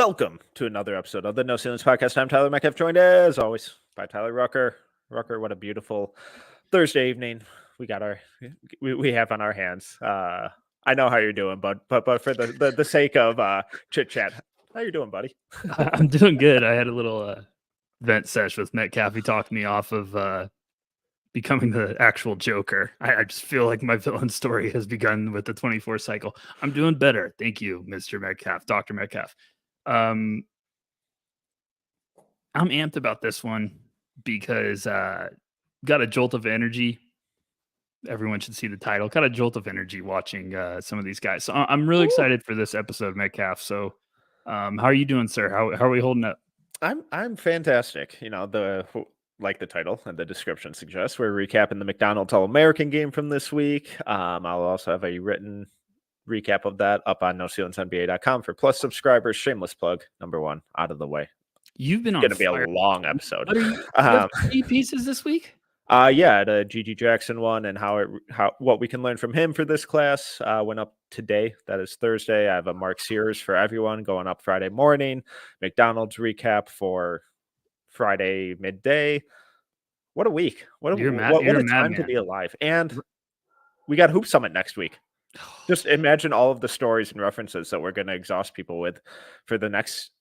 Welcome to another episode of the No Ceilings Podcast. I'm Tyler Metcalf, joined as always by Tyler Rucker. Rucker, what a beautiful Thursday evening we have on our hands. I know how you're doing, but for the sake of chit chat, how you doing, buddy? I'm doing good. I had a little vent sesh with Metcalf. He talked me off of becoming the actual Joker. I just feel like my villain story has begun with the 24 cycle. I'm doing better. Thank you, Mr. Metcalf, Dr. Metcalf. I'm amped about this one because got a jolt of energy. Everyone should see the title. Got a jolt of energy watching some of these guys. So I'm really excited for this episode, Metcalf. So how are you doing, sir? How are we holding up? I'm fantastic. You know, like the title and the description suggests, we're recapping the McDonald's All-American game from this week. I'll also have a written recap of that up on NoCeilingsNBA.com for Plus subscribers. Shameless plug, number one, out of the way. You've been on going to be a long episode. What are you pieces this week? Yeah, the G.G. Jackson one and what we can learn from him for this class went up today. That is Thursday. I have a Mark Sears for everyone going up Friday morning. McDonald's recap for Friday midday. What a week! What a time to be alive! And we got Hoop Summit next week. Just imagine all of the stories and references that we're going to exhaust people with for the next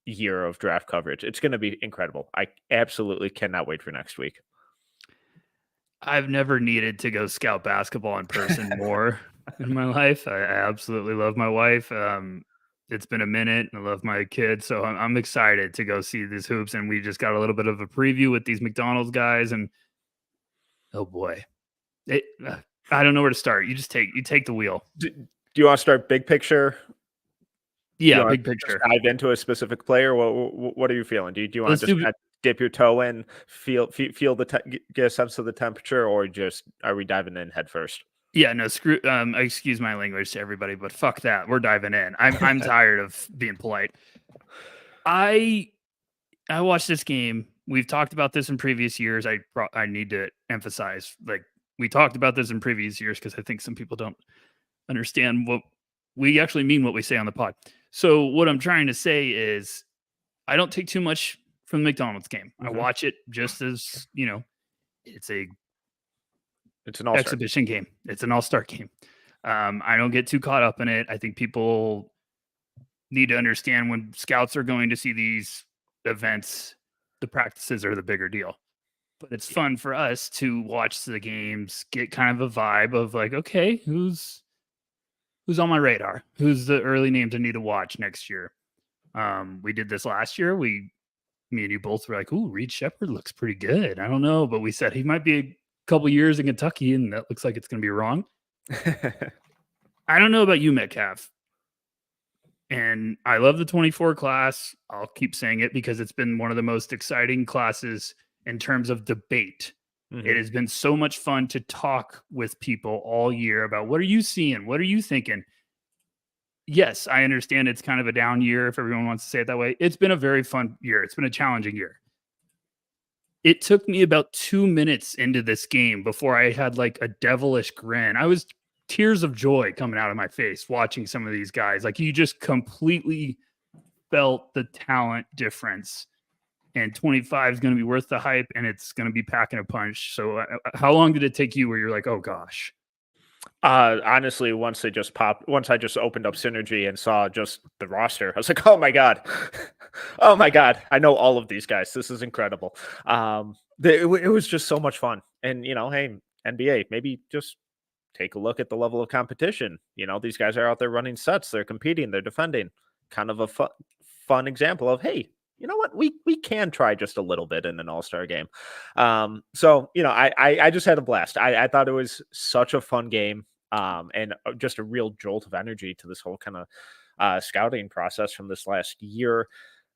year of draft coverage. It's going to be incredible. I absolutely cannot wait for next week. I've never needed to go scout basketball in person more in my life. I absolutely love my wife. It's been a minute. I love my kids. So I'm excited to go see these hoops. And we just got a little bit of a preview with these McDonald's guys. And oh boy, I don't know where to start. You take the wheel. Do you want to start big picture? Yeah, big picture. Dive into a specific player. What are you feeling? Do you want to just dip your toe in, feel get a sense of the temperature, or just are we diving in head first? Yeah, no, screw. Excuse my language to everybody, but fuck that. We're diving in. I'm tired of being polite. I watched this game. We've talked about this in previous years. I need to emphasize, like, we talked about this in previous years because I think some people don't understand what we actually mean, what we say on the pod. So what I'm trying to say is I don't take too much from the McDonald's game. Mm-hmm. I watch it just as, it's an exhibition game. It's an all-star game. I don't get too caught up in it. I think people need to understand when scouts are going to see these events, the practices are the bigger deal. But it's fun for us to watch the games, get kind of a vibe of like, okay, who's on my radar? Who's the early names I need to watch next year? We did this last year. Me and you both were like, ooh, Reed Shepherd looks pretty good. I don't know, but we said he might be a couple years in Kentucky, and that looks like it's going to be wrong. I don't know about you, Metcalf. And I love the 24 class. I'll keep saying it because it's been one of the most exciting classes in terms of debate. Mm-hmm. It has been so much fun to talk with people all year about what are you seeing? What are you thinking? Yes, I understand it's kind of a down year if everyone wants to say it that way. It's been a very fun year. It's been a challenging year. It took me about 2 minutes into this game before I had like a devilish grin. I was tears of joy coming out of my face watching some of these guys. Like you just completely felt the talent difference. And 25 is going to be worth the hype, and it's going to be packing a punch. So how long did it take you where you're like, oh, gosh? Honestly, once I just opened up Synergy and saw just the roster, I was like, oh, my God. Oh, my God. I know all of these guys. This is incredible. It was just so much fun. And, hey, NBA, maybe just take a look at the level of competition. These guys are out there running sets. They're competing. They're defending. Kind of a fun example of, hey, you know what? We can try just a little bit in an all-star game. So, I just had a blast. I thought it was such a fun game and just a real jolt of energy to this whole kind of scouting process from this last year.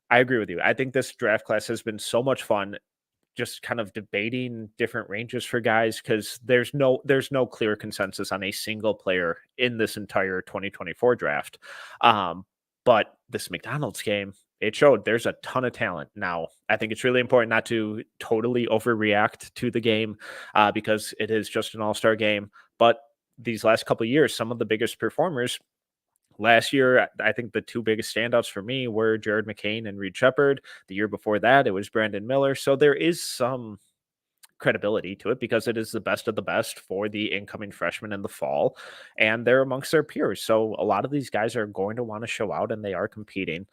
I agree with you. I think this draft class has been so much fun just kind of debating different ranges for guys because there's no clear consensus on a single player in this entire 2024 draft. But this McDonald's game, it showed there's a ton of talent. Now, I think it's really important not to totally overreact to the game because it is just an all-star game. But these last couple of years, some of the biggest performers Last year, I think the two biggest standouts for me were Jared McCain and Reed Shepherd. The year before that, it was Brandon Miller. So there is some credibility to it because it is the best of the best for the incoming freshmen in the fall, and they're amongst their peers. So a lot of these guys are going to want to show out, and they are competing.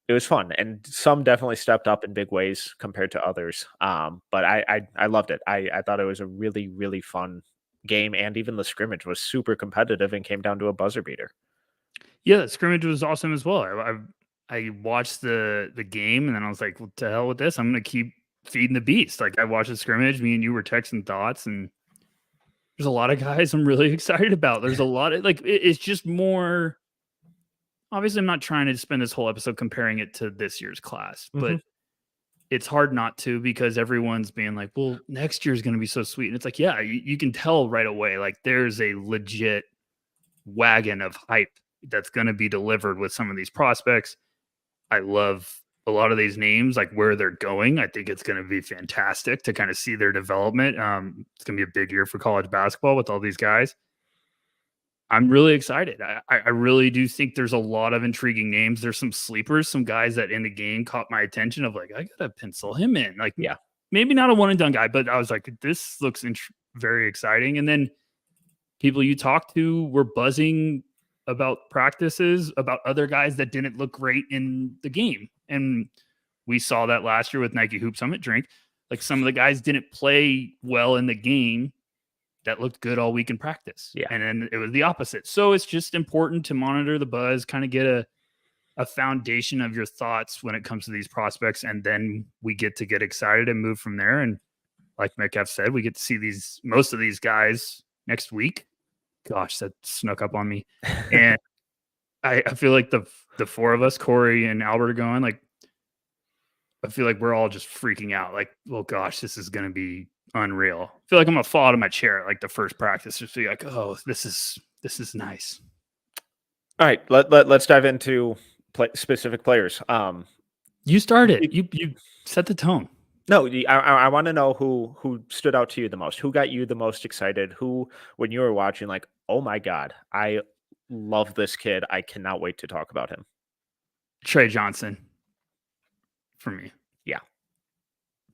It was fun, and some definitely stepped up in big ways compared to others. But I loved it. I thought it was a really really fun game, and even the scrimmage was super competitive and came down to a buzzer beater. Yeah, the scrimmage was awesome as well. I watched the game and then I was like, well, to hell with this. I'm gonna keep feeding the beast. Like I watched the scrimmage, me and you were texting thoughts, and there's a lot of guys I'm really excited about. There's a lot of it's just more. Obviously, I'm not trying to spend this whole episode comparing it to this year's class, but it's hard not to because everyone's being like, well, next year's going to be so sweet. And it's like, yeah, you can tell right away, like there's a legit wagon of hype that's going to be delivered with some of these prospects. I love a lot of these names, like where they're going. I think it's going to be fantastic to kind of see their development. It's going to be a big year for college basketball with all these guys. I'm really excited. I really do think there's a lot of intriguing names. There's some sleepers, some guys that in the game caught my attention of like, I got to pencil him in. Like, Yeah. Maybe not a one and done guy, but I was like, this looks very exciting. And then people you talk to were buzzing about practices, about other guys that didn't look great in the game. And we saw that last year with Nike Hoop Summit Drink. Like some of the guys didn't play well in the game that looked good all week in practice. Yeah. And then it was the opposite. So it's just important to monitor the buzz, kind of get a foundation of your thoughts when it comes to these prospects. And then we get excited and move from there. And like Metcalf said, we get to see most of these guys next week. Gosh, that snuck up on me. And I feel like the four of us, Corey and Albert, are going, like, I feel like we're all just freaking out. Like, oh gosh, this is going to be unreal. I feel like I'm going to fall out of my chair at like the first practice. Just be like, oh, this is nice. All right, let's dive into specific players. You started. You set the tone. No, I want to know who stood out to you the most. Who got you the most excited? Who, when you were watching, like, oh my god, I love this kid. I cannot wait to talk about him. Tre Johnson, for me. Yeah,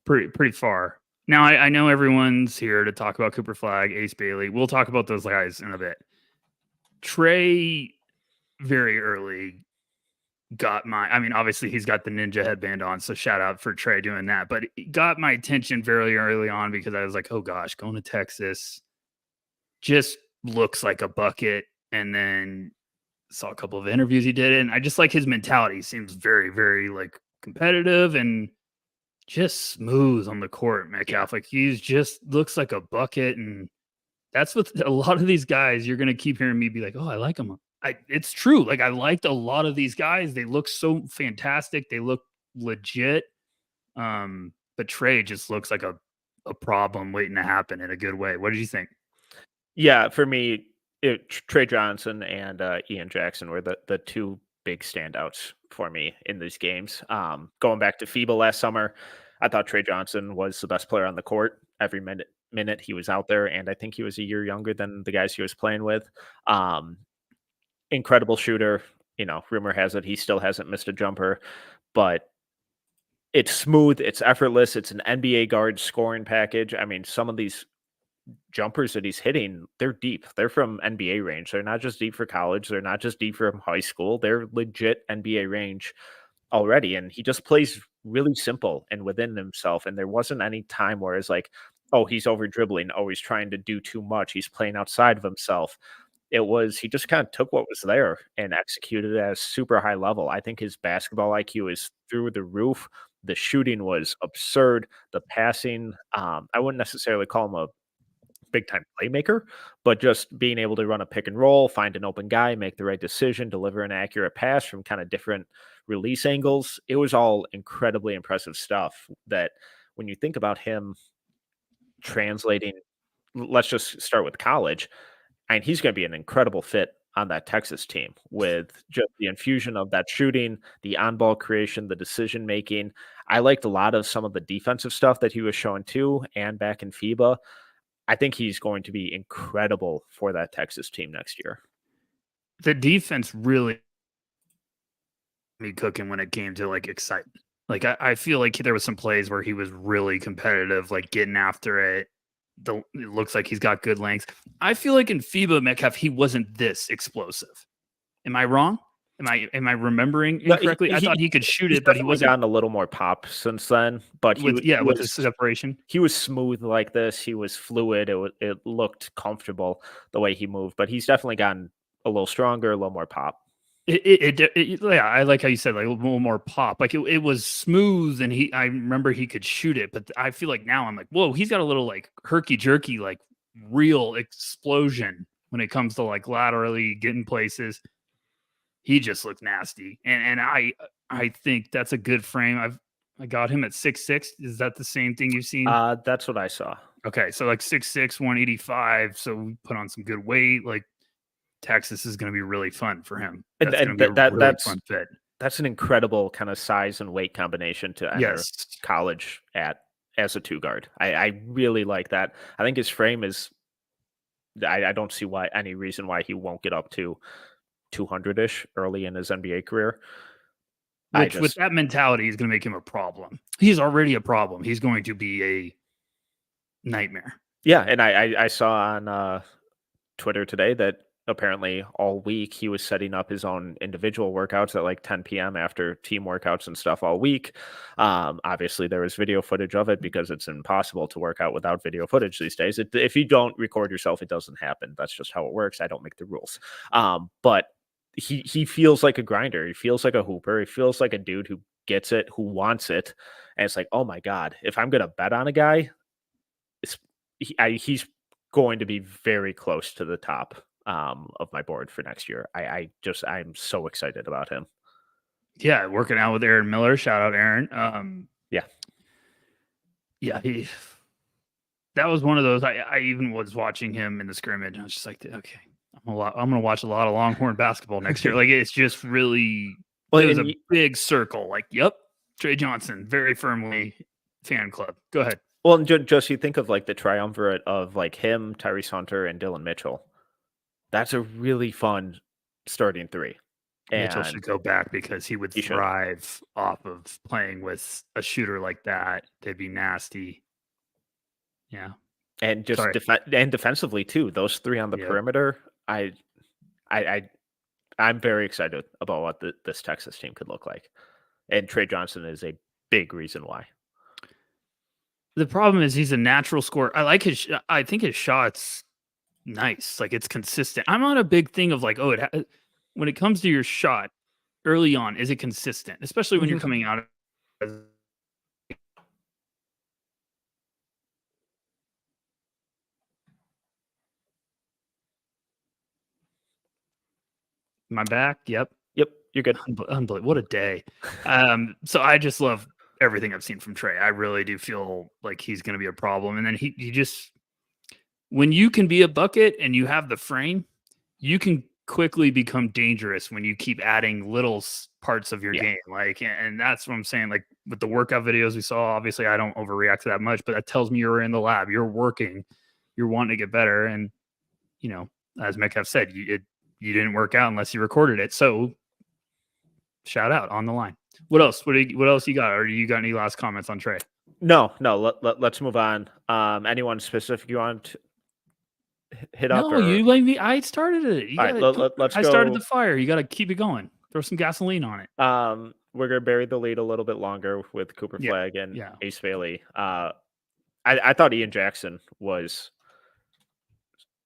pretty far. Now I know everyone's here to talk about Cooper Flagg, Ace Bailey. We'll talk about those guys in a bit. Tre, very early, obviously he's got the ninja headband on, so shout out for Tre doing that. But it got my attention very early on because I was like, oh gosh, going to Texas just looks like a bucket. And then saw a couple of interviews he did, and I just like his mentality. He seems very, very like competitive and just smooth on the court, Metcalf. Like he's just looks like a bucket, and that's what a lot of these guys you're gonna keep hearing me be like, oh, I like him. It's true. Like I liked a lot of these guys. They look so fantastic. They look legit. But Tre just looks like a problem waiting to happen in a good way. What did you think? Yeah, for me, Tre Johnson and Ian Jackson were the two big standouts for me in these games. Going back to FIBA last summer, I thought Tre Johnson was the best player on the court. Every minute he was out there, and I think he was a year younger than the guys he was playing with. Incredible shooter. You know, rumor has it he still hasn't missed a jumper, but it's smooth, it's effortless, it's an NBA guard scoring package. I mean, some of these jumpers that he's hitting, they're deep. They're from NBA range. They're not just deep for college. They're not just deep from high school. They're legit NBA range already. And he just plays really simple and within himself. And there wasn't any time where it's like, oh, he's over dribbling. Oh, he's trying to do too much. He's playing outside of himself. It was, he just kind of took what was there and executed it at a super high level. I think his basketball IQ is through the roof. The shooting was absurd. The passing, I wouldn't necessarily call him a big time playmaker, but just being able to run a pick and roll, find an open guy, make the right decision, deliver an accurate pass from kind of different release angles. It was all incredibly impressive stuff that when you think about him translating, let's just start with college. And he's going to be an incredible fit on that Texas team with just the infusion of that shooting, the on-ball creation, the decision-making. I liked a lot of some of the defensive stuff that he was showing too, and back in FIBA. I think he's going to be incredible for that Texas team next year. the defense really me cooking when it came to like excitement. Like I feel like there was some plays where he was really competitive, like getting after it. It looks like he's got good length. I feel like in FIBA Metcalf, he wasn't this explosive. Am I wrong? Am I remembering incorrectly? No, I thought he could shoot it, but he wasn't. Gotten a little more pop since then. But with the separation, he was smooth like this. He was fluid. It looked comfortable the way he moved. But he's definitely gotten a little stronger, a little more pop. Yeah, I like how you said like a little more pop. Like it was smooth, and I remember he could shoot it. But I feel like now I'm like, whoa, he's got a little like herky jerky, like real explosion when it comes to like laterally getting places. He just looks nasty, and I think that's a good frame. I got him at 6'6". Is that the same thing you've seen? That's what I saw. Okay, so like 6'6", 185. So we put on some good weight. Like Texas is going to be really fun for him. That's going to be a really fun fit. That's an incredible kind of size and weight combination to enter college as a 2 guard. I really like that. I think his frame is. I don't see any reason why he won't get up to 200-ish early in his NBA career. With that mentality is going to make him a problem. He's already a problem. He's going to be a nightmare. Yeah, and I saw on Twitter today that apparently all week he was setting up his own individual workouts at like 10 p.m. after team workouts and stuff all week. Obviously, there was video footage of it because it's impossible to work out without video footage these days. If you don't record yourself, it doesn't happen. That's just how it works. I don't make the rules. But he feels like a grinder. He feels like a hooper. He feels like a dude who gets it, who wants it. And it's like, oh my God, if I'm going to bet on a guy, he's going to be very close to the top of my board for next year. I'm so excited about him. Yeah, working out with Aaron Miller. Shout out Aaron. Yeah, that was one of those. I even was watching him in the scrimmage. I was just like, okay, I'm gonna watch a lot of Longhorn basketball next year. Like it's just really it was a big circle. Like, yep, Tre Johnson, very firmly fan club. Go ahead. Well, and just you think of like the triumvirate of like him, Tyrese Hunter, and Dylan Mitchell. That's a really fun starting 3. Mitchell should go back because he would thrive off of playing with a shooter like that. They'd be nasty. Yeah. And just defensively too. Those 3 on the perimeter. I'm very excited about what this Texas team could look like. And Tre Johnson is a big reason why. The problem is he's a natural scorer. I think his shot's nice. Like it's consistent. I'm not a big thing of like, when it comes to your shot early on, is it consistent? Especially when you're coming out of my back. Yep. You're good. Unbelievable. What a day. So I just love everything I've seen from Tre. I really do feel like he's going to be a problem. And then he just, when you can be a bucket and you have the frame, you can quickly become dangerous when you keep adding little parts of your game. Like, and that's what I'm saying. Like with the workout videos we saw, obviously I don't overreact to that much, but that tells me you're in the lab, you're working, you're wanting to get better. And, as Metcalf said, you didn't work out unless you recorded it. So shout out on the line. What else? What else you got? Or you got any last comments on Tre? No. Let's move on. Anyone specific you want to hit up? No, you like me. I started it. Let's go. I started the fire. You got to keep it going. Throw some gasoline on it. We're gonna bury the lead a little bit longer with Cooper Flagg and Ace Bailey. I thought Ian Jackson was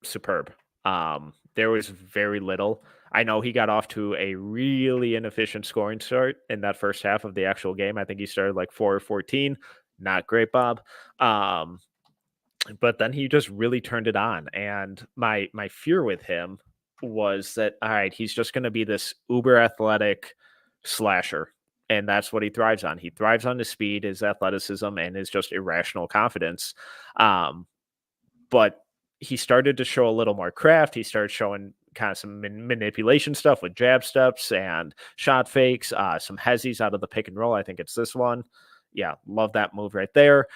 superb. There was very little. I know he got off to a really inefficient scoring start in that first half of the actual game. I think he started like 4 or 14. Not great, Bob. But then he just really turned it on. And my fear with him was that, all right, he's just going to be this uber athletic slasher. And that's what he thrives on. He thrives on his speed, his athleticism, and his just irrational confidence. But he started to show a little more craft. He started showing kind of some manipulation stuff with jab steps and shot fakes, some hezzies out of the pick and roll. I think it's this one. Yeah, love that move right there.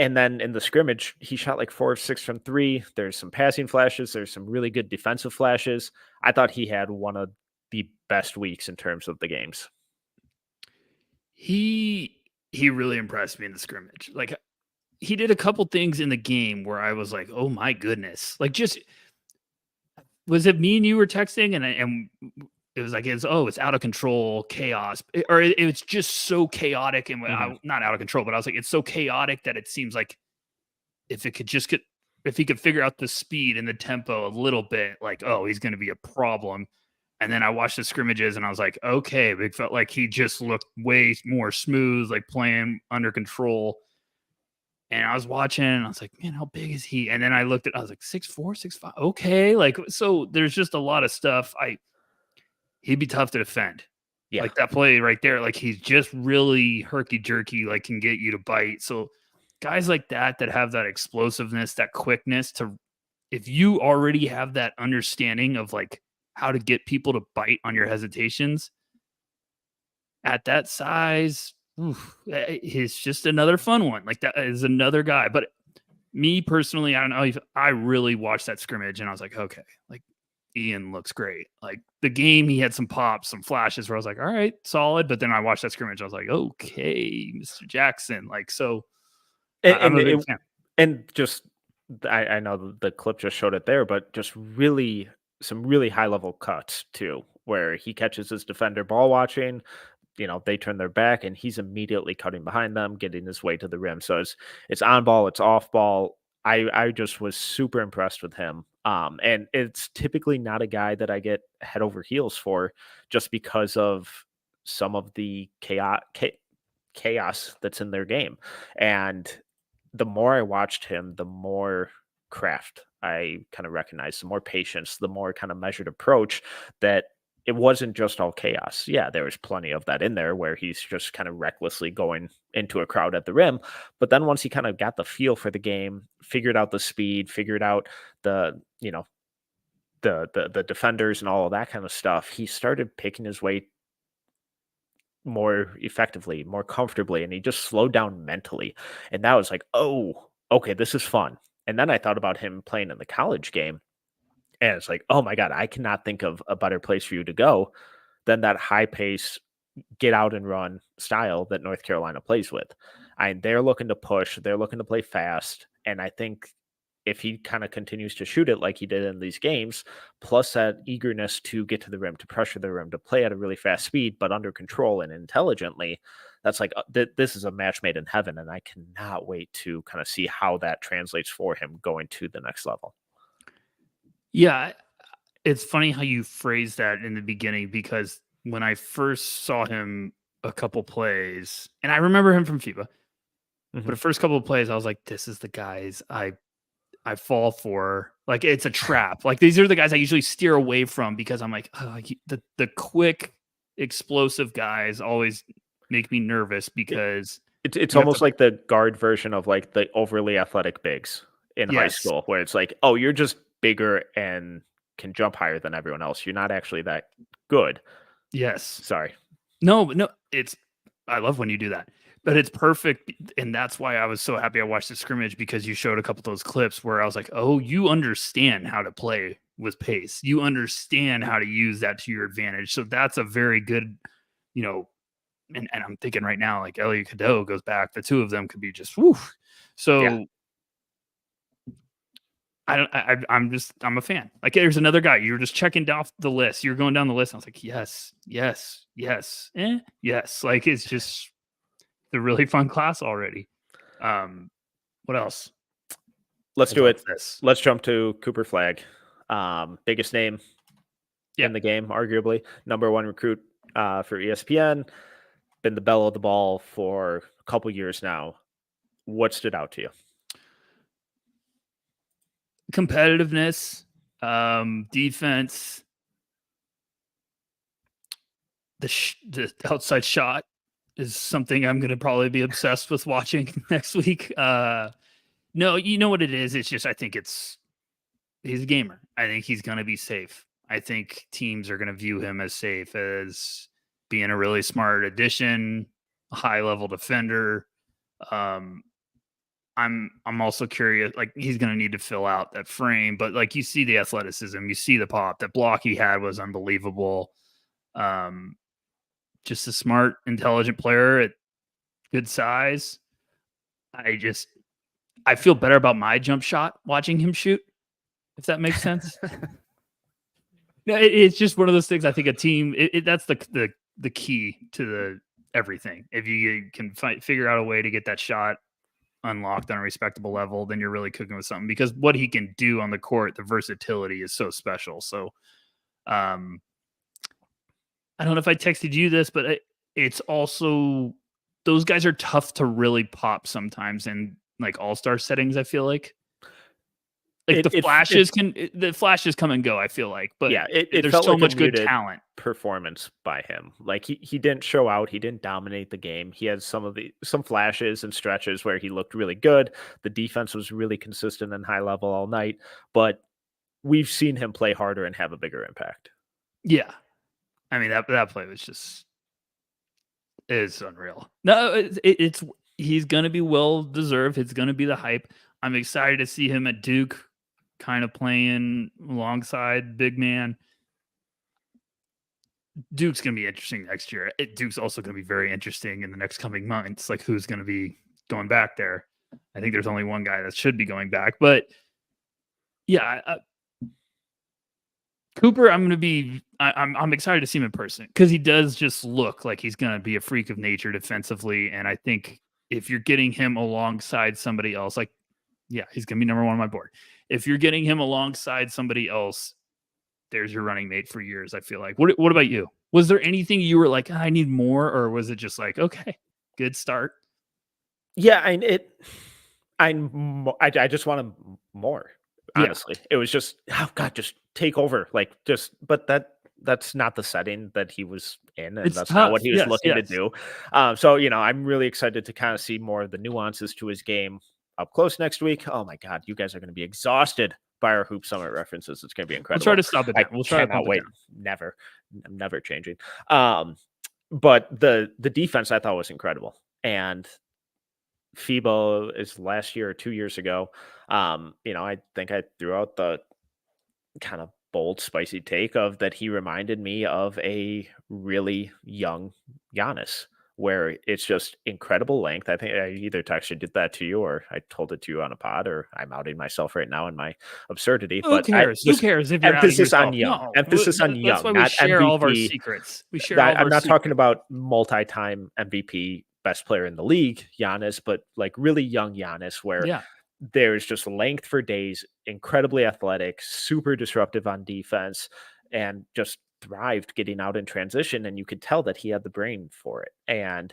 And then in the scrimmage, he shot like 4 of 6 from 3. There's some passing flashes. There's some really good defensive flashes. I thought he had one of the best weeks in terms of the games. He really impressed me in the scrimmage. Like, he did a couple things in the game where I was like, oh my goodness. Like, just, was it me and you were texting and it was like, it's out of control, chaos, or it's just so chaotic and not out of control, but I was like, it's so chaotic that it seems like if he could figure out the speed and the tempo a little bit, like, oh, he's going to be a problem. And then I watched the scrimmages and I was like, okay, it felt like he just looked way more smooth, like playing under control. And I was watching and I was like, man, how big is he? And then I looked at, I was like, 6'4", 6'5". Okay. Like, so there's just a lot of stuff. He'd be tough to defend. Yeah. Like that play right there. Like, he's just really herky jerky, like can get you to bite. So guys like that have that explosiveness, that quickness if you already have that understanding of like how to get people to bite on your hesitations at that size, he's just another fun one. Like, that is another guy. But me personally, I don't know if I really watched that scrimmage and I was like, okay, like Ian looks great. Like the game, he had some pops, some flashes where I was like, all right, solid. But then I watched that scrimmage. I was like, okay, Mr. Jackson. Like, so I'm a big fan. And just, I know the clip just showed it there, but just really some really high level cuts too, where he catches his defender ball watching, they turn their back and he's immediately cutting behind them, getting his way to the rim. So it's on ball, it's off ball. I just was super impressed with him. And it's typically not a guy that I get head over heels for just because of some of the chaos that's in their game. And the more I watched him, the more craft I kind of recognized, the more patience, the more kind of measured approach, that it wasn't just all chaos. Yeah, there was plenty of that in there where he's just kind of recklessly going into a crowd at the rim. But then once he kind of got the feel for the game, figured out the speed, figured out the defenders and all of that kind of stuff, he started picking his way more effectively, more comfortably, and he just slowed down mentally. And that was like, oh, okay, this is fun. And then I thought about him playing in the college game. And it's like, oh my God, I cannot think of a better place for you to go than that high pace, get out and run style that North Carolina plays with. They're looking to push, they're looking to play fast. And I think if he kind of continues to shoot it like he did in these games, plus that eagerness to get to the rim, to pressure the rim, to play at a really fast speed, but under control and intelligently, that's like, this is a match made in heaven. And I cannot wait to kind of see how that translates for him going to the next level. Yeah, it's funny how you phrased that in the beginning, because when I first saw him a couple plays, and I remember him from FIBA, but the first couple of plays, I was like, this is the guys I fall for. Like, it's a trap. Like, these are the guys I usually steer away from because I'm like, oh, the quick, explosive guys always make me nervous because it's almost like the guard version of like the overly athletic bigs in high school, where it's like, oh, you're just bigger and can jump higher than everyone else. You're not actually that good. Yes. Sorry. No, I love when you do that, but it's perfect. And that's why I was so happy I watched the scrimmage, because you showed a couple of those clips where I was like, oh, you understand how to play with pace. You understand how to use that to your advantage. So that's a very good, and I'm thinking right now, like Elliot Cadeau goes back, the two of them could be just woo. So yeah. I'm a fan. Like, there's another guy. You're just checking off the list. You're going down the list. I was like, yes. Yes. Like, it's just the really fun class already. What else? Let's do it. Let's jump to Cooper Flagg. Biggest name in the game, arguably. Number 1 recruit for ESPN. Been the belle of the ball for a couple years now. What stood out to you? Competitiveness, defense, the outside shot is something I'm going to probably be obsessed with watching next week. No, you know what it is? It's just, I think he's a gamer. I think he's going to be safe. I think teams are going to view him as safe, as being a really smart addition, a high level defender. I'm I'm also curious. Like, he's going to need to fill out that frame, but like, you see the athleticism, you see the pop. That block he had was unbelievable. Just a smart, intelligent player at good size. I feel better about my jump shot watching him shoot, if that makes sense. No, it's just one of those things. I think a team that's the key to everything. If you can figure out a way to get that shot unlocked on a respectable level, then you're really cooking with something, because what he can do on the court, the versatility is so special. So, I don't know if I texted you this, but it's also, those guys are tough to really pop sometimes in like all-star settings. I feel like the flashes come and go, I feel like, but yeah, there's felt so like much a good muted talent. performance by him. Like he didn't show out, he didn't dominate the game. He had some flashes and stretches where he looked really good. The defense was really consistent and high level all night, but we've seen him play harder and have a bigger impact. Yeah. I mean, that play was just, is unreal. No, it's he's going to be well deserved. It's going to be the hype. I'm excited to see him at Duke, kind of playing alongside big man. Duke's going to be interesting next year. Duke's also going to be very interesting in the next coming months. Like, who's going to be going back there? I think there's only one guy that should be going back, but yeah, Cooper, I'm excited to see him in person, because he does just look like he's going to be a freak of nature defensively. And I think if you're getting him alongside somebody else, like, yeah, he's going to be number one on my board. If you're getting him alongside somebody else, there's your running mate for years, I feel like. What about you? Was there anything you were like, I need more, or was it just like, okay, good start? Yeah, I just want more. Honestly, It was just, oh God, just take over. Like, but that's not the setting that he was in, and It's that's not tough. what he was looking to Yes. do. So I'm really excited to kind of see more of the nuances to his game up close next week. Oh my God, you guys are going to be exhausted by our Hoop Summit references. It's going to be incredible. We'll try to stop it down. We'll try to pump wait. It down. I'm never changing. But the defense I thought was incredible, and FIBA is last year or 2 years ago. I think I threw out the kind of bold, spicy take of that he reminded me of a really young Giannis, where it's just incredible length. I think I either texted that to you, or I told it to you on a pod, or I'm outing myself right now in my absurdity. Who cares? Who cares if you're emphasis outing on young? No, emphasis on young. That's why we not share MVP. all of our secrets. We share all of I'm our not secrets. talking about multi-time MVP, best player in the league, Giannis, but like really young Giannis, where there's just length for days, incredibly athletic, super disruptive on defense, and just thrived getting out in transition. And you could tell that he had the brain for it. And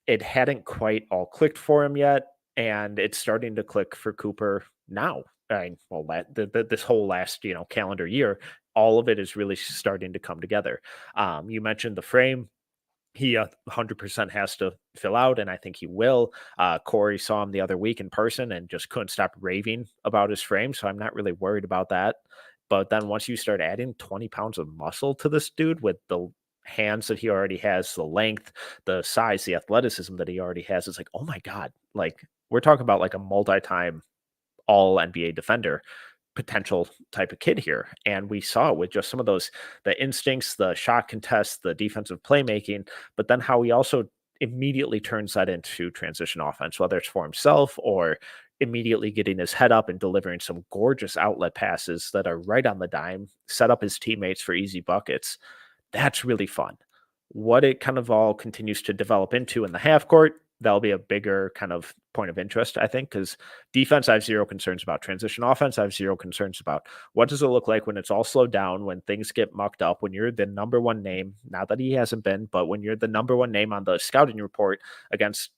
it hadn't quite all clicked for him yet. And it's starting to click for Cooper now. This whole last, calendar year, all of it is really starting to come together. You mentioned the frame. He 100% has to fill out, and I think he will. Corey saw him the other week in person and just couldn't stop raving about his frame, so I'm not really worried about that. But then once you start adding 20 pounds of muscle to this dude with the hands that he already has, the length, the size, the athleticism that he already has, it's like, oh my God, like we're talking about like a multi-time all NBA defender potential type of kid here. And we saw it with just some of the instincts, the shot contests, the defensive playmaking, but then how he also immediately turns that into transition offense, whether it's for himself or immediately getting his head up and delivering some gorgeous outlet passes that are right on the dime, set up his teammates for easy buckets. That's really fun. What it kind of all continues to develop into in the half court, that'll be a bigger kind of point of interest, I think, because defense, I have zero concerns about. Transition offense, I have zero concerns about. What does it look like when it's all slowed down, when things get mucked up, when you're the number one name, not that he hasn't been, but when you're the number one name on the scouting report against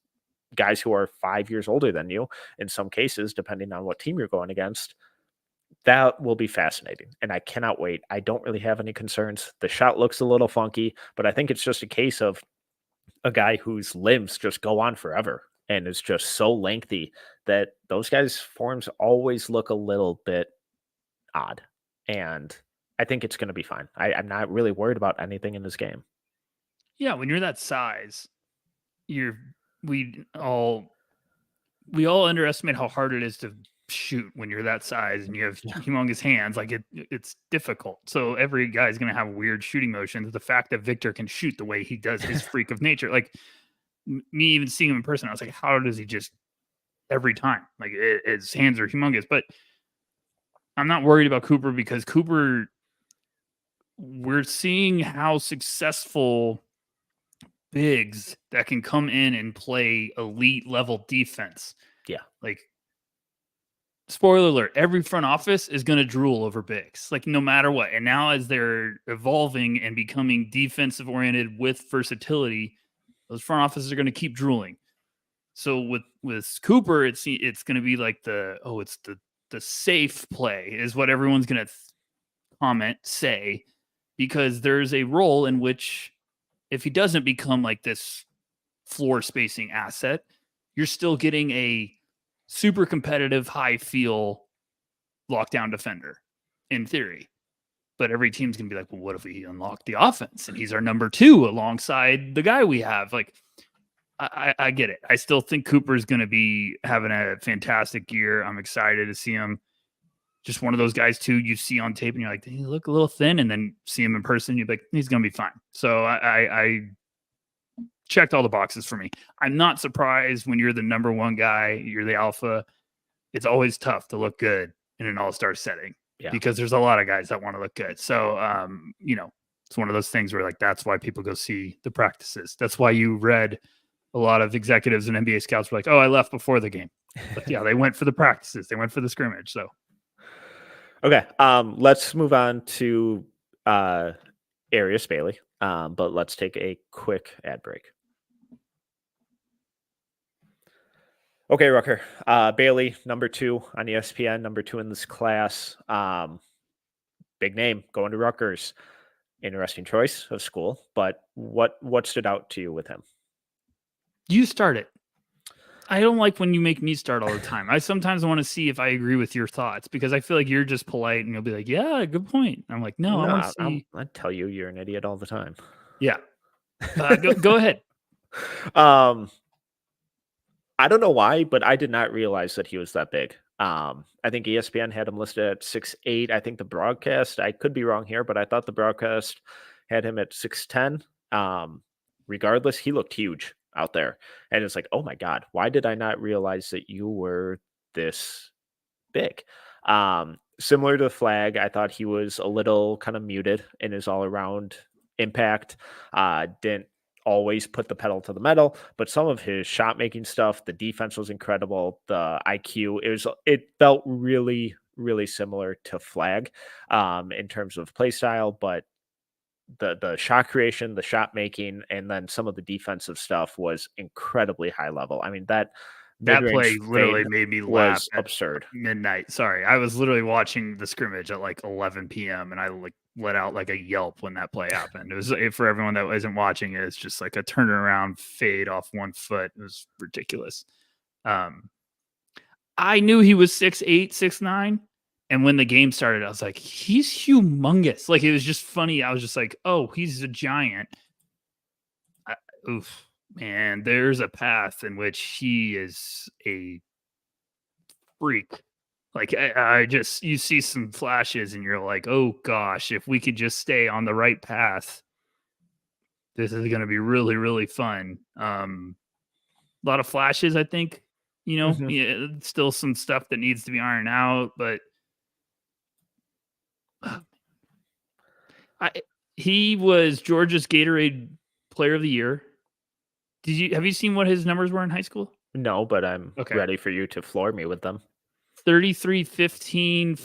guys who are 5 years older than you, in some cases, depending on what team you're going against, that will be fascinating. And I cannot wait. I don't really have any concerns. The shot looks a little funky, but I think it's just a case of a guy whose limbs just go on forever and is just so lengthy that those guys' forms always look a little bit odd. And I think it's going to be fine. I'm not really worried about anything in this game. Yeah, when you're that size, we all we all underestimate how hard it is to shoot when you're that size and you have humongous hands. Like it's difficult. So every guy's going to have weird shooting motions. The fact that Victor can shoot the way he does his freak of nature, like me even seeing him in person, I was like, how does he just every time? Like his hands are humongous. But I'm not worried about Cooper because Cooper, we're seeing how successful bigs that can come in and play elite level defense. Yeah. Like, spoiler alert, every front office is going to drool over bigs, like no matter what. And now as they're evolving and becoming defensive oriented with versatility, those front offices are going to keep drooling. So with Cooper, it's going to be like it's the safe play is what everyone's going to say, because there's a role in which if he doesn't become like this floor spacing asset, you're still getting a super competitive, high feel lockdown defender in theory. But every team's going to be like, well, what if we unlock the offense and he's our number 2 alongside the guy we have? Like, I get it. I still think Cooper's going to be having a fantastic year. I'm excited to see him. Just one of those guys too, you see on tape and you're like, he look a little thin, and then see him in person, you're like, he's going to be fine. So I checked all the boxes for me. I'm not surprised when you're the number 1 guy, you're the alpha. It's always tough to look good in an all-star setting because there's a lot of guys that want to look good. So, it's one of those things where like, that's why people go see the practices. That's why you read a lot of executives and NBA scouts were like, oh, I left before the game. But yeah, they went for the practices. They went for the scrimmage. So. Okay. Let's move on to Arius Bailey. But let's take a quick ad break. Okay, Rucker. Bailey, number 2 on ESPN, number 2 in this class. Big name going to Rutgers. Interesting choice of school, but what stood out to you with him? You start it. I don't like when you make me start all the time. I sometimes want to see if I agree with your thoughts because I feel like you're just polite and you'll be like, yeah, good point. I'm like, no, I want to see. I tell you, you're an idiot all the time. Yeah. Go ahead. I don't know why, but I did not realize that he was that big. I think ESPN had him listed at 6'8". I think the broadcast, I could be wrong here, but I thought the broadcast had him at 6'10". Regardless, he looked huge out there. And it's like, oh my God, why did I not realize that you were this big? Similar to Flagg, I thought he was a little kind of muted in his all-around impact. Didn't always put the pedal to the metal, but some of his shot making stuff, the defense was incredible. The IQ, it felt really, really similar to Flagg in terms of play style, but the shot creation, the shot making, and then some of the defensive stuff was incredibly high level. I mean, that play literally made me laugh. Absurd. Midnight. Sorry. I was literally watching the scrimmage at like 11 p.m. and I like let out like a yelp when that play happened. It was, for everyone that wasn't watching it, it's just like a turnaround fade off 1 foot. It was ridiculous. I knew he was 6'8", 6'9". And when the game started, I was like, he's humongous. Like, it was just funny. I was just like, oh, he's a giant. Oof, man, there's a path in which he is a freak. Like, I just, you see some flashes and you're like, oh gosh, if we could just stay on the right path, this is going to be really, really fun. A lot of flashes, I think, yeah, still some stuff that needs to be ironed out, but he was Georgia's Gatorade Player of the Year. Have you seen what his numbers were in high school? No, but I'm ready for you to floor me with them. 33, 15,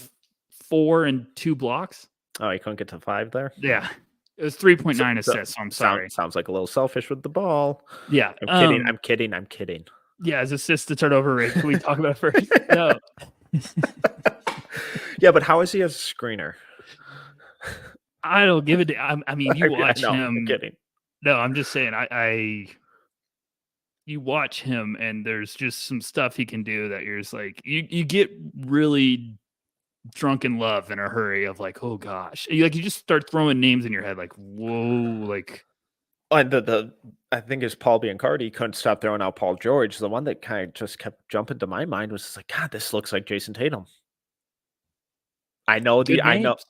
4, and 2 blocks. Oh, he couldn't get to 5 there? Yeah. It was 3.9 assists. So I'm sorry. Sounds like a little selfish with the ball. Yeah. I'm kidding. Yeah, his assist to turnover rate. Can we talk about it first? No. Yeah, but how is he as a screener? I don't give it. I mean, you watch him. I'm kidding. No, I'm just saying. You watch him, and there's just some stuff he can do that you're just like, you get really drunk in love in a hurry of like, oh gosh, you just start throwing names in your head, like, whoa, like, And I think it's Paul Biancardi couldn't stop throwing out Paul George. The one that kind of just kept jumping to my mind was just like, God, this looks like Jason Tatum. I know Good names.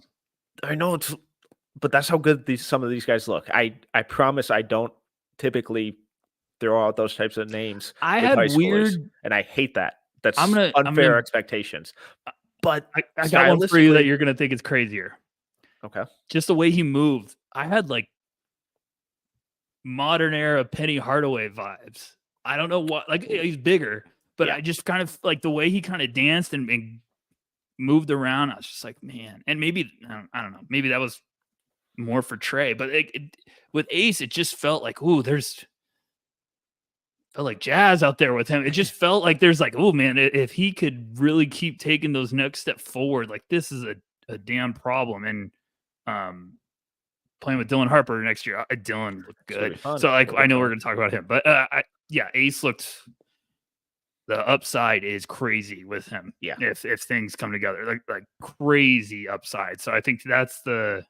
I know it's, but that's how good some of these guys look. I promise I don't typically throw out those types of names I with had high schoolers, weird. and I hate that. That's I'm unfair gonna. expectations. But I got one for you that stylistically, you're gonna think is crazier. okay. Just the way he moved. I had like modern era Penny Hardaway vibes. I don't know what. Like he's bigger, but Yeah. I just kind of like the way he kind of danced and moved around. I was just like, man. And maybe I don't know. Maybe that was more for Tre, but with Ace, it just felt like, ooh, felt like jazz out there with him. It just felt like there's like, oh man, if he could really keep taking those next step forward, like this is a damn problem. And playing with Dylan Harper next year, Dylan looked good. So like, I know we're gonna talk about him, but yeah, Ace looked. The upside is crazy with him. Yeah, if things come together, like crazy upside. So I think that's the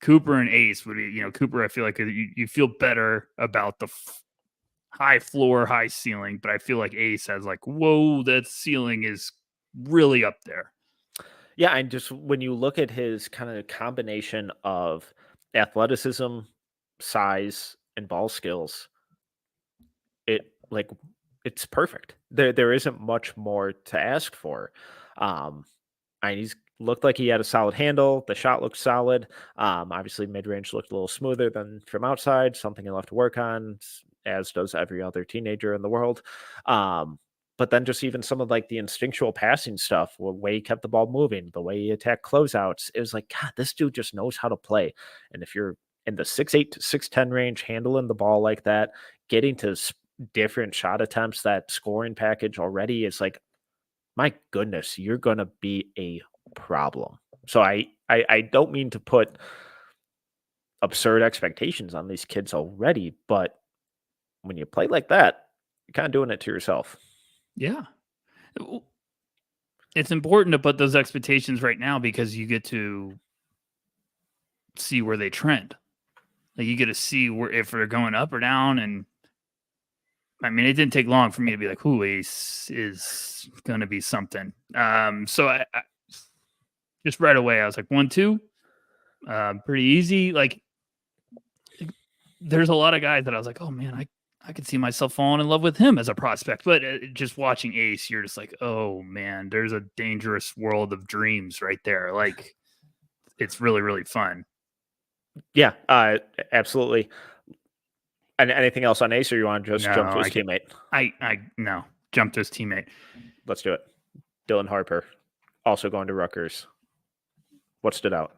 Cooper and Ace would be. Cooper, I feel like you feel better about the high floor, high ceiling, but I feel like Ace has like, whoa, that ceiling is really up there. Yeah, and just when you look at his kind of combination of athleticism, size, and ball skills, it's perfect. There isn't much more to ask for. And he's looked like he had a solid handle. The shot looked solid. Obviously, mid range looked a little smoother than from outside. Something he'll have to work on, as does every other teenager in the world. But then just even some of like the instinctual passing stuff, the way he kept the ball moving, the way he attacked closeouts, it was like, God, this dude just knows how to play. And if you're in the 6'8" to 6'10" range, handling the ball like that, getting to different shot attempts, that scoring package already is like, my goodness, you're going to be a problem. So I don't mean to put absurd expectations on these kids already, but when you play like that, you're kind of doing it to yourself. Yeah. It's important to put those expectations right now because you get to see where they trend. Like you get to see if they're going up or down. And I mean, it didn't take long for me to be like, "Ooh, Ace is going to be something." So I just right away, I was like, 1-2, pretty easy. Like, there's a lot of guys that I was like, "Oh man, I could see myself falling in love with him as a prospect." But just watching Ace, you're just like, "Oh man, there's a dangerous world of dreams right there." Like, it's really, really fun. Yeah, absolutely. And anything else on Ace, or you want to just jump to his teammate? No, jump to his teammate. Let's do it. Dylan Harper, also going to Rutgers. What stood out?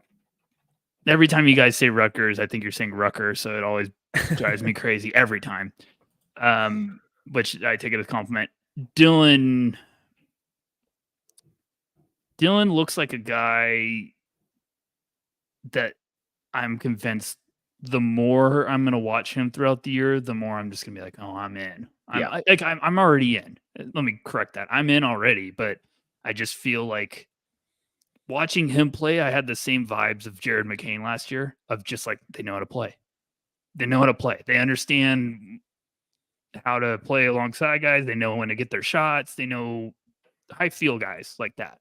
Every time you guys say Rutgers, I think you're saying Rucker, so it always drives me crazy every time. Which I take it as a compliment. Dylan looks like a guy that I'm convinced the more I'm going to watch him throughout the year, the more I'm just going to be like, oh, I'm in. I'm already in. Let me correct that. I'm in already, but I just feel like watching him play, I had the same vibes of Jared McCain last year of just like, they know how to play. They know how to play. They understand how to play alongside guys. They know when to get their shots. They know high feel guys like that.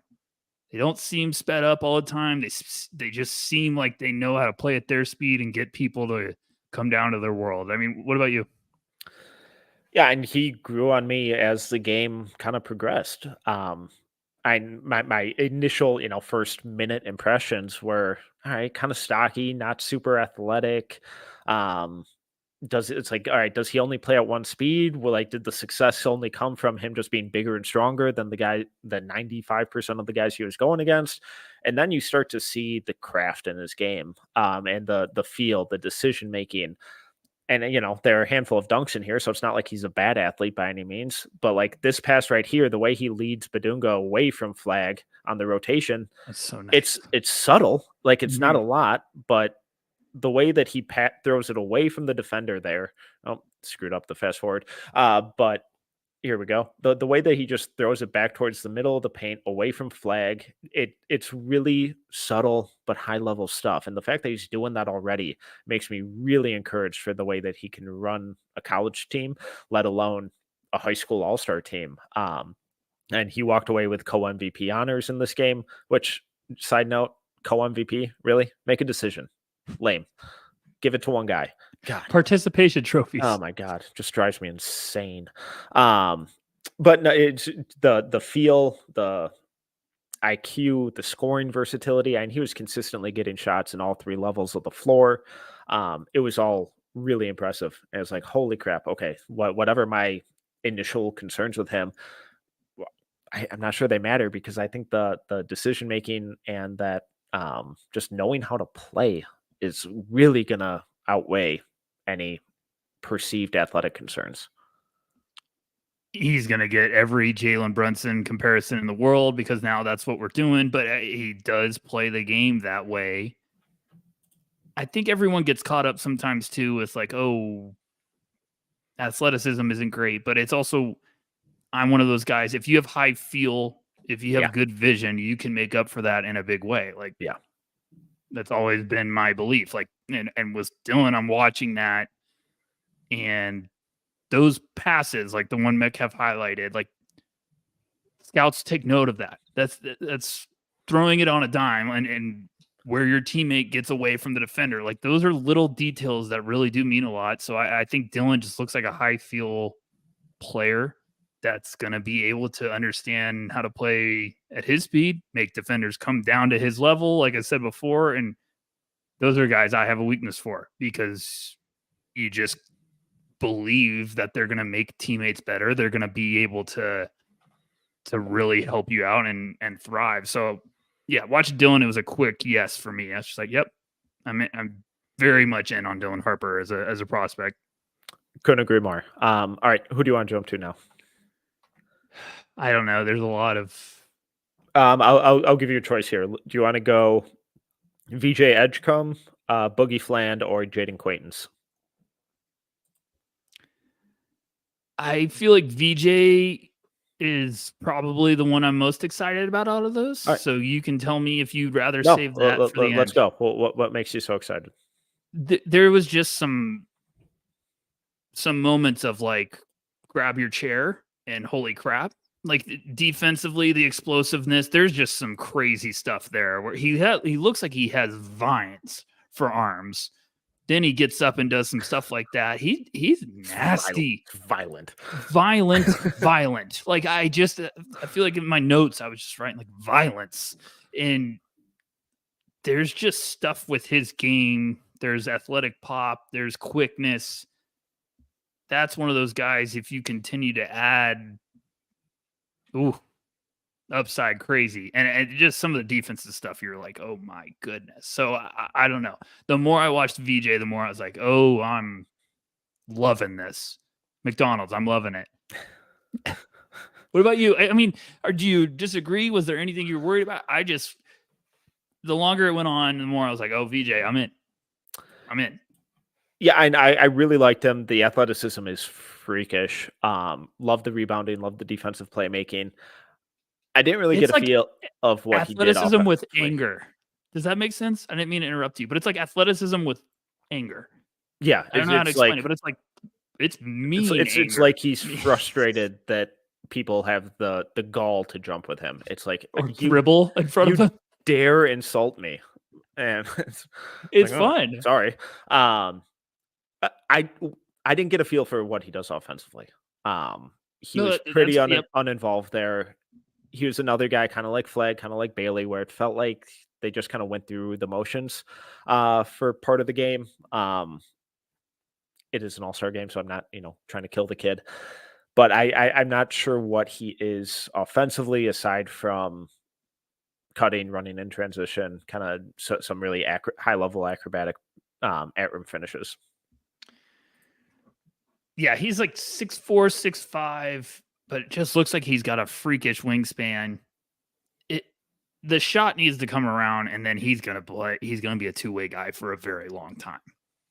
They don't seem sped up all the time. They just seem like they know how to play at their speed and get people to come down to their world. I mean, what about you? Yeah, and he grew on me as the game kind of progressed. My initial, first minute impressions were all right, kind of stocky, not super athletic. It's like, all right, does he only play at one speed? Well, like, did the success only come from him just being bigger and stronger than the 95% of the guys he was going against? And then you start to see the craft in his game, and the feel, the decision making. And, there are a handful of dunks in here, so it's not like he's a bad athlete by any means. But like this pass right here, the way he leads Badunga away from Flagg on the rotation, that's so nice. It's subtle, like it's not a lot, but the way that he throws it away from the defender there, screwed up the fast forward, but Here we go. The way that he just throws it back towards the middle of the paint, away from Flagg, it's really subtle but high level stuff. And the fact that he's doing that already makes me really encouraged for the way that he can run a college team, let alone a high school all-star team. And he walked away with co-MVP honors in this game, which, side note, co-MVP, really? Make a decision. Lame. Give it to one guy. God. Participation trophies. Oh my God, just drives me insane. But no, it's the feel, the IQ, the scoring versatility, and he was consistently getting shots in all three levels of the floor. It was all really impressive. And it's like, holy crap. Okay, whatever my initial concerns with him, I'm not sure they matter, because I think the decision making and that just knowing how to play is really gonna outweigh any perceived athletic concerns. He's going to get every Jalen Brunson comparison in the world, because now that's what we're doing. But he does play the game that way. I think everyone gets caught up sometimes too with like, oh, athleticism isn't great, but it's also, I'm one of those guys. If you have high feel, if you have good vision, you can make up for that in a big way. Like, that's always been my belief. Like, and with Dylan, I'm watching that, and those passes, like the one Metcalf highlighted, like, scouts take note of that. That's throwing it on a dime, and where your teammate gets away from the defender. Like, those are little details that really do mean a lot. So I think Dylan just looks like a high feel player that's going to be able to understand how to play at his speed, make defenders come down to his level, like I said before. And those are guys I have a weakness for, because you just believe that they're going to make teammates better. They're going to be able to really help you out and thrive. So yeah, watch Dylan. It was a quick yes for me. I was just like, yep, I'm very much in on Dylan Harper as a prospect. Couldn't agree more. All right, who do you want to jump to now? I don't know. There's a lot of. I'll give you a choice here. Do you want to go VJ Edgecombe, Boogie Fland, or Jayden Quaintance? I feel like VJ is probably the one I'm most excited about out of those. Right. So you can tell me if you'd rather save that for the end. Let's go. What makes you so excited? There was just some moments of like, grab your chair and holy crap. Like, defensively, the explosiveness, there's just some crazy stuff there where he looks like he has vines for arms. Then he gets up and does some stuff like that. He's nasty. Violent. Like, I feel like in my notes, I was just writing like violence. And there's just stuff with his game. There's athletic pop. There's quickness. That's one of those guys, if you continue to add, upside crazy. And just some of the defensive stuff, you're like, oh my goodness. So I don't know. The more I watched VJ, the more I was like, oh, I'm loving this. McDonald's, I'm loving it. What about you? I mean, do you disagree? Was there anything you're worried about? The longer it went on, the more I was like, oh, VJ, I'm in. Yeah, and I really liked him. The athleticism is freakish. Love the rebounding, love the defensive playmaking. I didn't really get a feel of what he did. Athleticism with anger. Does that make sense? I didn't mean to interrupt you, but it's like athleticism with anger. Yeah, I don't know how to explain it, but it's like, it's mean. It's like he's frustrated that people have the gall to jump with him. It's like, or dribble in front of him. Dare insult me, and it's like, fun. Oh, sorry. I didn't get a feel for what he does offensively. He was pretty uninvolved there. He was another guy, kind of like Flagg, kind of like Bailey, where it felt like they just kind of went through the motions for part of the game. It is an all-star game, so I'm not, trying to kill the kid. But I'm not sure what he is offensively, aside from cutting, running in transition, kind of some really high-level acrobatic at-rim finishes. Yeah, he's like 6'4", 6'5", but it just looks like he's got a freakish wingspan. The shot needs to come around, and then he's gonna play. He's gonna be a two-way guy for a very long time.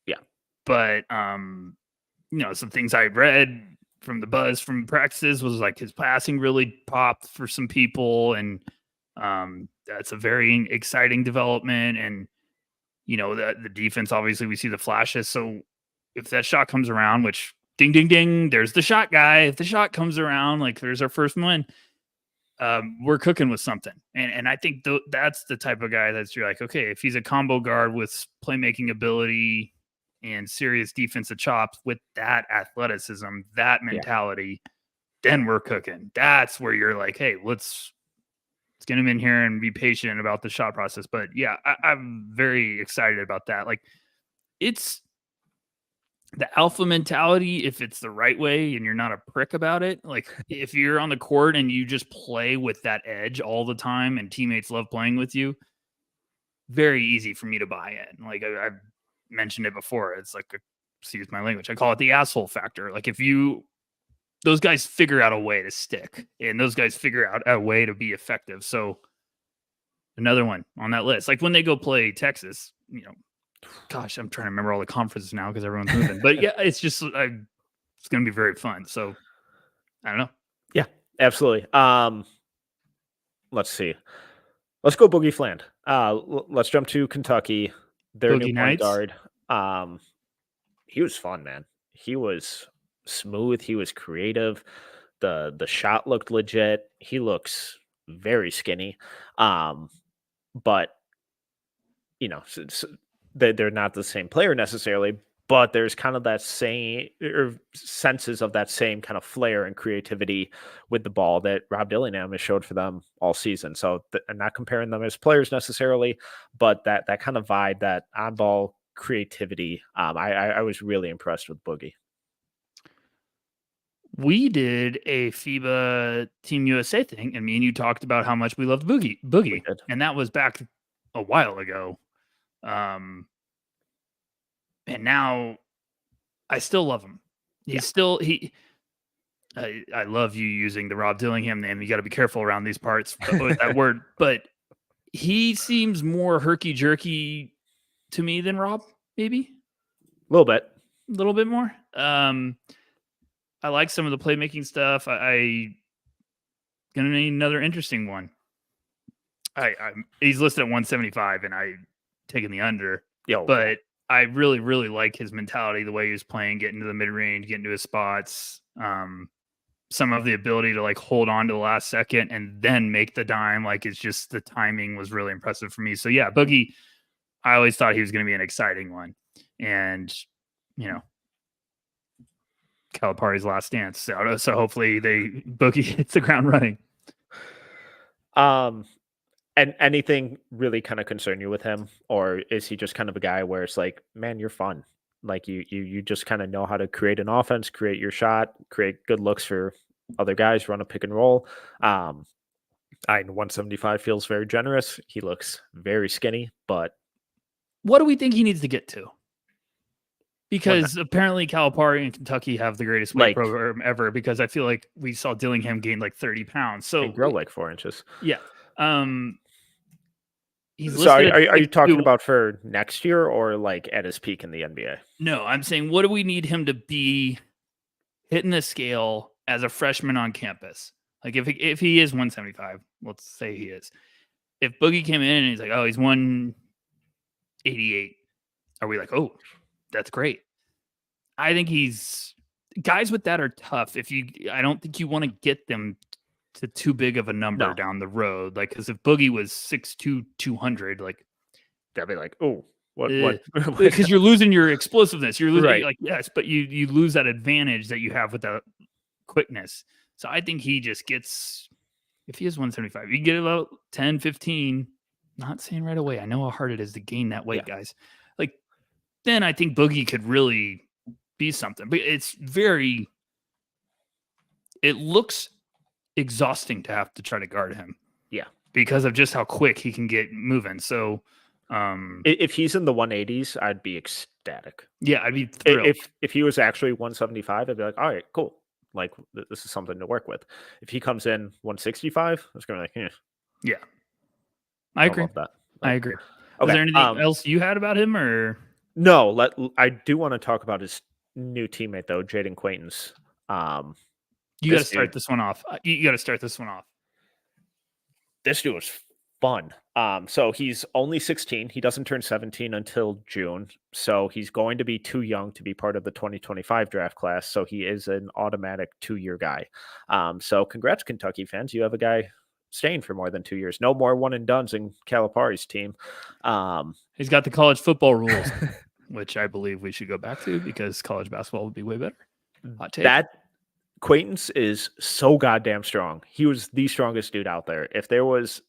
Yeah, but some things I read from the buzz from practices was like his passing really popped for some people, and that's a very exciting development. And the defense, obviously we see the flashes. So if that shot comes around, which ding ding ding, there's the shot guy. If the shot comes around, like there's our first win. We're cooking with something. And I think that's the type of guy that's you're like, okay, if he's a combo guard with playmaking ability and serious defensive chops with that athleticism, that mentality, then we're cooking. That's where you're like, hey, let's get him in here and be patient about the shot process. But yeah, I'm very excited about that. Like, it's the alpha mentality, if it's the right way and you're not a prick about it. Like, if you're on the court and you just play with that edge all the time and teammates love playing with you, very easy for me to buy in. Like, I've mentioned it before. It's like, excuse my language, I call it the asshole factor. Like, if those guys figure out a way to stick, and those guys figure out a way to be effective. So another one on that list, like when they go play Texas, gosh, I'm trying to remember all the conferences now because everyone's moving. But yeah, it's just it's going to be very fun. So I don't know. Yeah, absolutely. Let's see. Let's go Boogie Fland. Let's jump to Kentucky. Their Boogie new point Knights. guard. He was fun, man. He was smooth. He was creative. The shot looked legit. He looks very skinny. But they're not the same player necessarily, but there's kind of that same senses of that same kind of flair and creativity with the ball that Rob Dillingham has showed for them all season. So I'm not comparing them as players necessarily, but that kind of vibe, that on ball creativity. I was really impressed with Boogie. We did a FIBA Team USA thing, and me and you talked about how much we loved Boogie, and that was back a while ago. And now I still love him. I love you using the Rob Dillingham name. You got to be careful around these parts with that word, but he seems more herky jerky to me than Rob, maybe a little bit more. I like some of the playmaking stuff. I gonna need another interesting one. He's listed at 175, and I taking the under. But I really, really like his mentality, the way he was playing, getting to the mid range, getting to his spots. Some of the ability to like hold on to the last second and then make the dime. Like, it's just the timing was really impressive for me. So yeah, Boogie, I always thought he was going to be an exciting one, and Calipari's last dance. So hopefully Boogie hits the ground running. And anything really kind of concern you with him, or is he just kind of a guy where it's like, man, you're fun. Like you just kind of know how to create an offense, create your shot, create good looks for other guys, run a pick and roll. 175 feels very generous. He looks very skinny, but what do we think he needs to get to? Because apparently Calipari and Kentucky have the greatest weight program ever, because I feel like we saw Dillingham gain like 30 pounds. So grow like 4 inches. Yeah. So are you talking about for next year or like at his peak in the NBA? No, I'm saying, what do we need him to be hitting the scale as a freshman on campus? Like, if he is 175, let's say he is. If Boogie came in and he's like, oh, he's 188, are we like, oh, that's great? I think guys with that are tough. I don't think you want to get them to too big of a number down the road. Like, because if Boogie was 6'2", 200, like, that'd be like, oh, what? Because you're losing your explosiveness. You're losing, like, yes, but you lose that advantage that you have with that quickness. So I think he just gets, if he is 175, you get about 10, 15. Not saying right away. I know how hard it is to gain that weight, guys. Like, then I think Boogie could really be something. But it looks exhausting to have to try to guard him. Yeah. Because of just how quick he can get moving. So if he's in the 180s, I'd be ecstatic. Yeah, I'd be thrilled. If he was actually 175, I'd be like, all right, cool. Like, this is something to work with. If he comes in 165, it's going to be like, yeah. I agree. Love that. I agree. Okay. Is there anything else you had about him, or? No, I do want to talk about his new teammate though, Jayden Quaintance. You got to start this one off. You got to start this one off. This dude was fun. So he's only 16. He doesn't turn 17 until June. So he's going to be too young to be part of the 2025 draft class. So he is an automatic 2-year guy. So congrats, Kentucky fans. You have a guy staying for more than 2 years. No more one and dones in Calipari's team. He's got the college football rules, which I believe we should go back to because college basketball would be way better. Hot take. That Quaintance is so goddamn strong. He was the strongest dude out there. If there was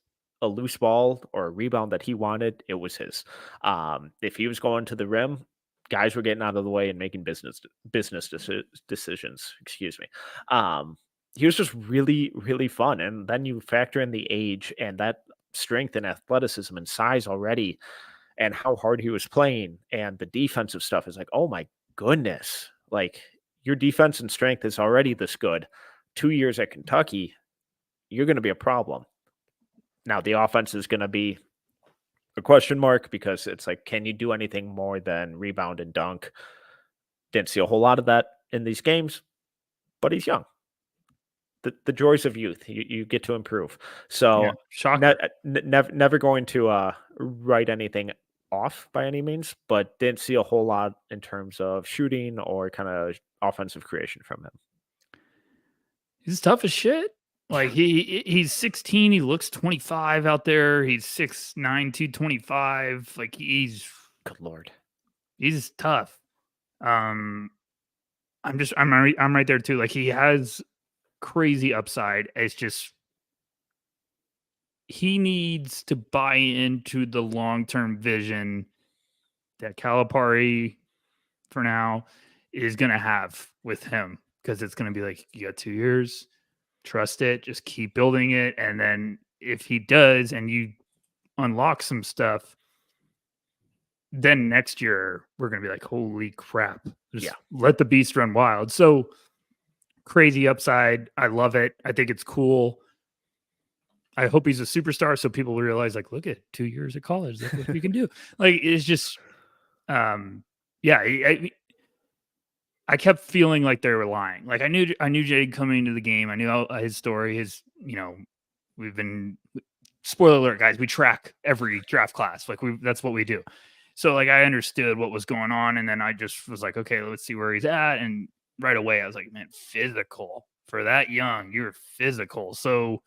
a loose ball or a rebound that he wanted, it was his. If he was going to the rim, guys were getting out of the way and making business decisions. Excuse me. He was just really, really fun. And then you factor in the age and that strength and athleticism and size already, and how hard he was playing, and the defensive stuff is like, oh my goodness, like. Your defense and strength is already this good. 2 years at Kentucky, you're going to be a problem. Now, the offense is going to be a question mark because it's like, can you do anything more than rebound and dunk? Didn't see a whole lot of that in these games, but he's young. The joys of youth, you get to improve. So, never going to write anything off by any means, but didn't see a whole lot in terms of shooting or kind of offensive creation from him. He's tough as shit. Like he's 16. He looks 25 out there. He's 6'9", 225. Like he's good Lord. He's tough. I'm right there too. Like he has crazy upside. It's just he needs to buy into the long-term vision that Calipari, for now, is going to have with him, because it's going to be like, you got 2 years, trust it, just keep building it. And then if he does and you unlock some stuff, then next year we're going to be like, holy crap, just let the beast run wild. So crazy upside. I love it. I think it's cool. I hope he's a superstar so people will realize, like, look at 2 years of college. Look what we can do. Like, it's just, I kept feeling like they were lying. Like, I knew Jayden coming into the game. I knew his story. We've been, spoiler alert, guys, we track every draft class. Like, that's what we do. So, like, I understood what was going on. And then I just was like, okay, let's see where he's at. And right away, I was like, man, physical. For that young, you're physical. So,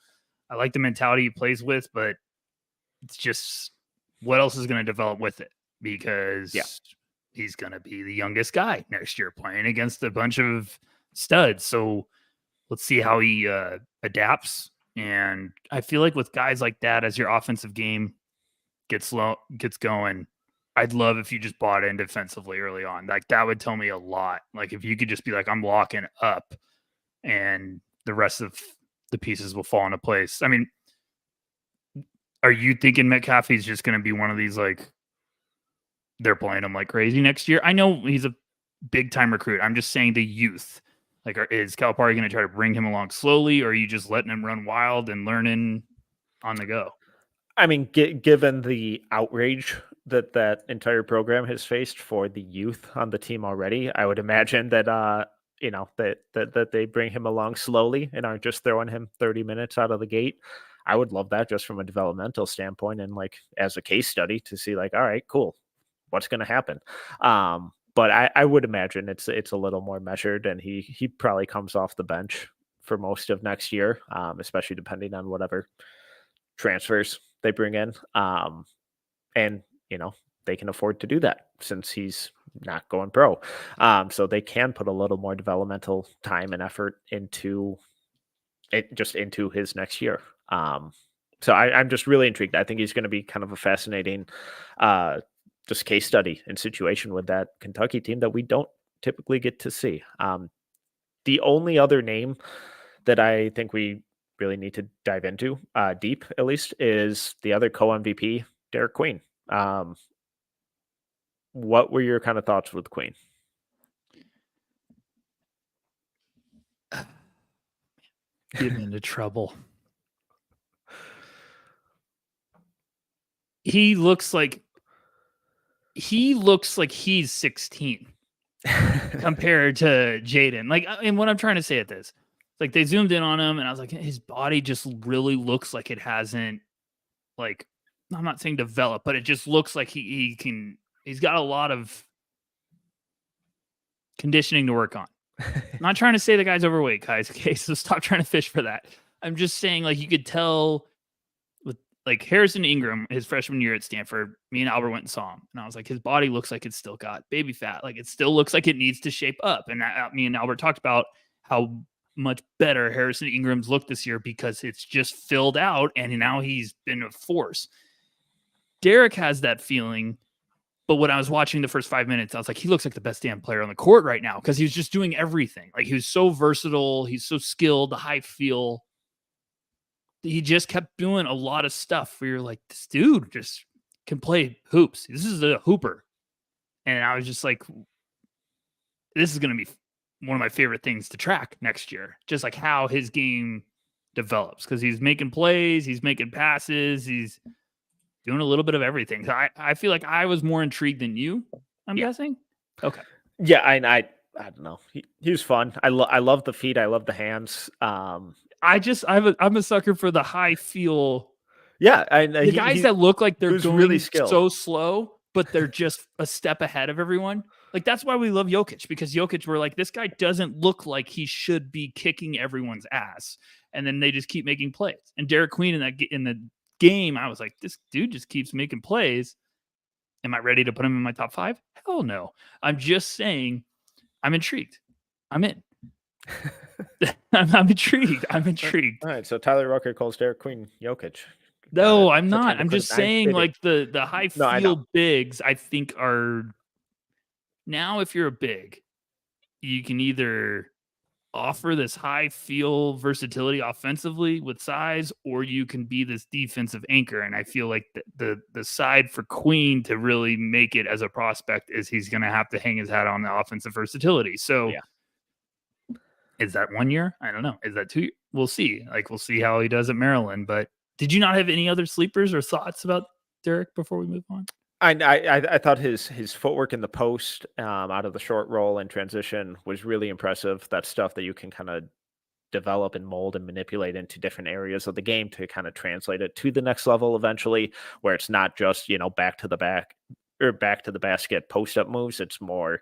I like the mentality he plays with, but it's just what else is going to develop with it, because he's going to be the youngest guy next year playing against a bunch of studs. So let's see how he adapts. And I feel like with guys like that, as your offensive game gets going, I'd love if you just bought in defensively early on. Like that would tell me a lot. Like if you could just be like, I'm locking up, and the rest of the pieces will fall into place. I mean, are you thinking Metcalf is just going to be one of these, like, they're playing him like crazy next year? I know he's a big time recruit. I'm just saying the youth. Like, is Calipari going to try to bring him along slowly, or are you just letting him run wild and learning on the go? I mean, given the outrage that entire program has faced for the youth on the team already, I would imagine that that they bring him along slowly and aren't just throwing him 30 minutes out of the gate. I would love that just from a developmental standpoint and like as a case study to see like, all right, cool, what's going to happen. But I would imagine it's a little more measured, and he probably comes off the bench for most of next year, especially depending on whatever transfers they bring in. And they can afford to do that since he's not going pro. So they can put a little more developmental time and effort into it, just into his next year. So I'm just really intrigued. I think he's going to be kind of a fascinating just case study and situation with that Kentucky team that we don't typically get to see. The only other name that I think we really need to dive into deep, at least, is the other co-MVP, Derik Queen. What were your kind of thoughts with Queen? Get me into trouble. He looks like he's 16. compared to Jayden. Like, and what I'm trying to say at this, like they zoomed in on him and I was like, his body just really looks like it hasn't, like, I'm not saying developed, but it just looks like he's got a lot of conditioning to work on. I'm not trying to say the guy's overweight, guys. Okay, so stop trying to fish for that. I'm just saying, like, you could tell with like Harrison Ingram, his freshman year at Stanford, me and Albert went and saw him, and I was like, his body looks like it's still got baby fat. Like, it still looks like it needs to shape up. And me and Albert talked about how much better Harrison Ingram's looked this year because it's just filled out, and now he's been a force. Derik has that feeling. But when I was watching the first 5 minutes, I was like, he looks like the best damn player on the court right now because he was just doing everything. Like, he was so versatile. He's so skilled, the high feel. He just kept doing a lot of stuff where you're like, this dude just can play hoops. This is a hooper. And I was just like, this is going to be one of my favorite things to track next year. Just like how his game develops because he's making plays, he's making passes, he's doing a little bit of everything. So I feel like I was more intrigued than you, I'm guessing. Okay. Yeah, I don't know. He was fun. I love the feet. I love the hands. I'm a sucker for the high feel. Yeah, the guys that look like they're going really skilled. So slow, but they're just a step ahead of everyone. Like, that's why we love Jokic, because Jokic, we're like, this guy doesn't look like he should be kicking everyone's ass, and then they just keep making plays. And Derik Queen in the game, I was like, this dude just keeps making plays. Am I ready to put him in my top 5? Hell no. I'm just saying I'm intrigued. I'm in. I'm intrigued. I'm intrigued. All right. So Tyler Rucker calls Derik Queen Jokic. No, I'm not. I'm just saying, like, the high field bigs, I think, are now, if you're a big, you can either offer this high feel versatility offensively with size, or you can be this defensive anchor. And I feel like the side for Queen to really make it as a prospect is he's going to have to hang his hat on the offensive versatility. So is that 1 year? I don't know. Is that 2 years? We'll see. Like, we'll see how he does at Maryland. But did you not have any other sleepers or thoughts about Derik before we move on? I thought his footwork in the post, out of the short roll and transition, was really impressive. That's stuff that you can kind of develop and mold and manipulate into different areas of the game to kind of translate it to the next level eventually, where it's not just, back to the back or back to the basket post up moves. It's more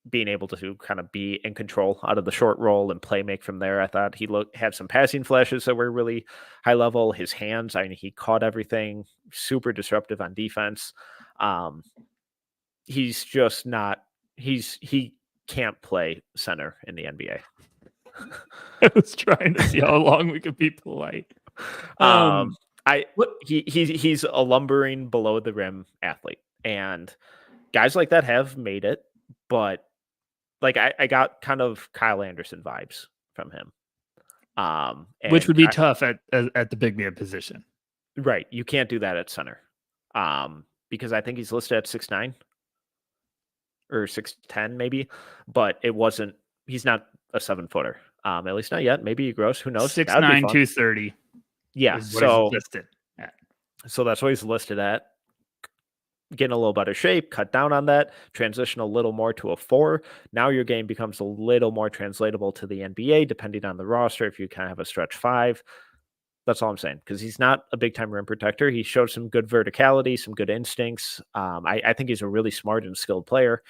being able to kind of be in control out of the short roll and play make from there. I thought he had some passing flashes that were really high level. His hands, he caught everything, super disruptive on defense. He's just not, he can't play center in the NBA. I was trying to see how long we could be polite. He's a lumbering below the rim athlete, and guys like that have made it, but like I got kind of Kyle Anderson vibes from him, which would be tough at the big man position. Right, you can't do that at center, because I think he's listed at 6'9" or 6'10" maybe, but he's not a 7-footer, at least not yet. Maybe he grows. Who knows? 6'9", 230. Yeah, so listed at. So that's what he's listed at. Getting a little better shape, cut down on that, transition a little more to a 4. Now your game becomes a little more translatable to the NBA, depending on the roster. If you kind of have a stretch 5, that's all I'm saying. Because he's not a big time rim protector. He showed some good verticality, some good instincts. I think he's a really smart and skilled player.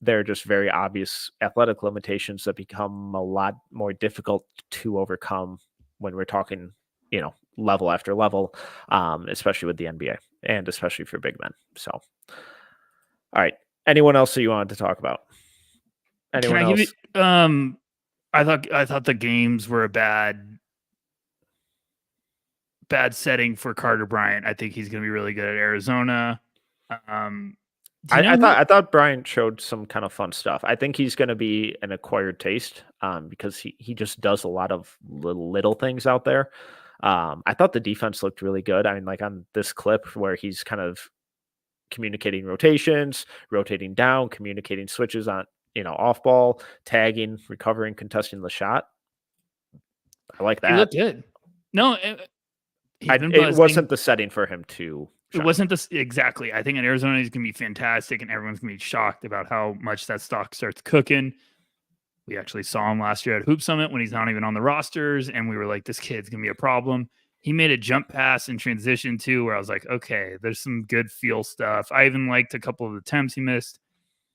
There are just very obvious athletic limitations that become a lot more difficult to overcome when we're talking, level after level, especially with the NBA and especially for big men. So, all right. Anyone else that you wanted to talk about? Anyone else? Give you, I thought the games were a bad setting for Carter Bryant. I think he's going to be really good at Arizona. I thought Bryant showed some kind of fun stuff. I think he's going to be an acquired taste, because he just does a lot of little things out there. I thought the defense looked really good. I mean, like on this clip where he's kind of communicating rotations, rotating down, communicating switches on, off ball, tagging, recovering, contesting the shot. I like that. He looked good. No, it wasn't the setting for him to It wasn't this exactly. I think in Arizona he's going to be fantastic, and everyone's going to be shocked about how much that stock starts cooking. We actually saw him last year at Hoop Summit when he's not even on the rosters, and we were like, this kid's going to be a problem. He made a jump pass in transition too, where I was like, okay, there's some good feel stuff. I even liked a couple of attempts he missed.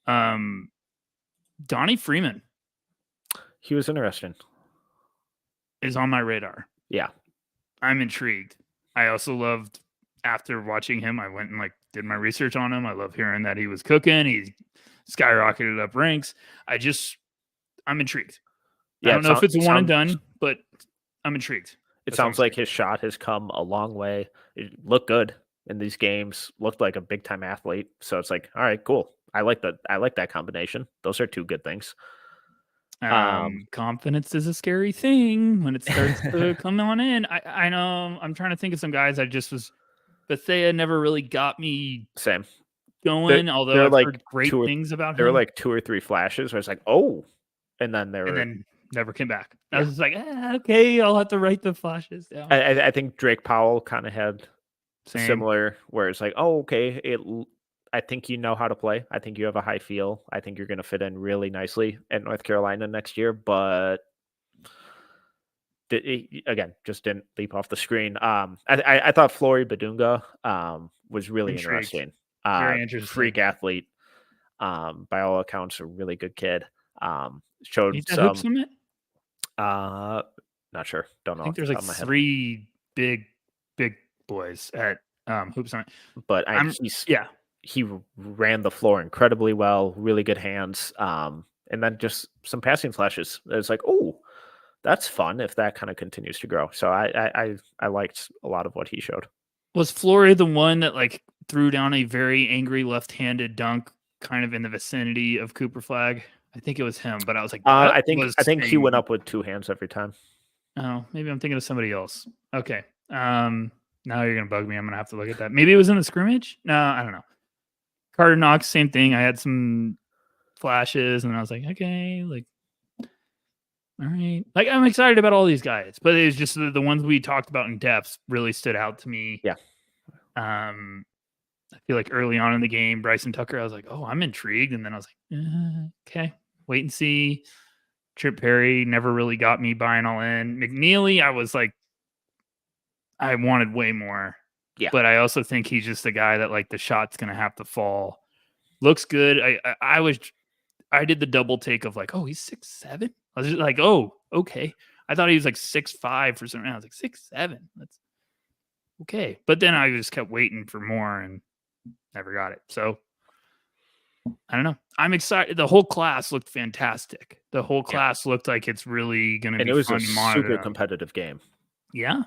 Donnie Freeman. He was interesting. Is on my radar. Yeah. I'm intrigued. I also loved, after watching him, I went and like did my research on him. I love hearing that he was cooking. He skyrocketed up ranks. I'm intrigued. Yeah, I don't know if it's a one and done, but I'm intrigued. It sounds like his shot has come a long way. It looked good in these games. Looked like a big time athlete. So it's like, all right, cool. I like that combination. Those are two good things. Confidence is a scary thing when it starts to come on in. I know. I'm trying to think of some guys. Bethea never really got me going. Although I've heard great things about him. There were like 2 or 3 flashes where it's like, oh, and then never came back. I was just like, okay, I'll have to write the flashes down. I think Drake Powell kind of had similar, where it's like, oh, okay, I think you know how to play. I think you have a high feel. I think you're going to fit in really nicely at North Carolina next year, but again, just didn't leap off the screen. I thought Flory Badunga was really interesting. Very interesting. Freak athlete. By all accounts, a really good kid. Showed He's some. Hoop Summit? Not sure. Don't know. I think there's like 3 big boys at Hoop Summit. But he ran the floor incredibly well. Really good hands. And then just some passing flashes. It's like, oh, that's fun if that kind of continues to grow. So I liked a lot of what he showed. Was Flory the one that like threw down a very angry left-handed dunk kind of in the vicinity of Cooper Flagg? I think it was him, but I was like, I think he went up with 2 hands every time. Oh, maybe I'm thinking of somebody else. Okay. Now you're gonna bug me. I'm gonna have to look at that. Maybe it was in the scrimmage. No, I don't know. Carter Knox, same thing. I had some flashes, and I was like, okay, like, all right. Like, I'm excited about all these guys, but it was just the ones we talked about in depth really stood out to me. Yeah. I feel like early on in the game, Bryson Tucker, I was like, oh, I'm intrigued. And then I was like, okay, wait and see. Trip Perry never really got me buying all in. McNeely, I was like, I wanted way more. Yeah. But I also think he's just a guy that like the shot's going to have to fall. Looks good. I did the double take of like, oh, he's 6'7". I was just like, oh, okay. I thought he was like 6'5" for some reason. I was like 6'7". That's okay. But then I just kept waiting for more and never got it. So I don't know. I'm excited. The whole class looked fantastic. The whole class looked like it's really going to be fun to monitor. It was a super competitive game. Yeah.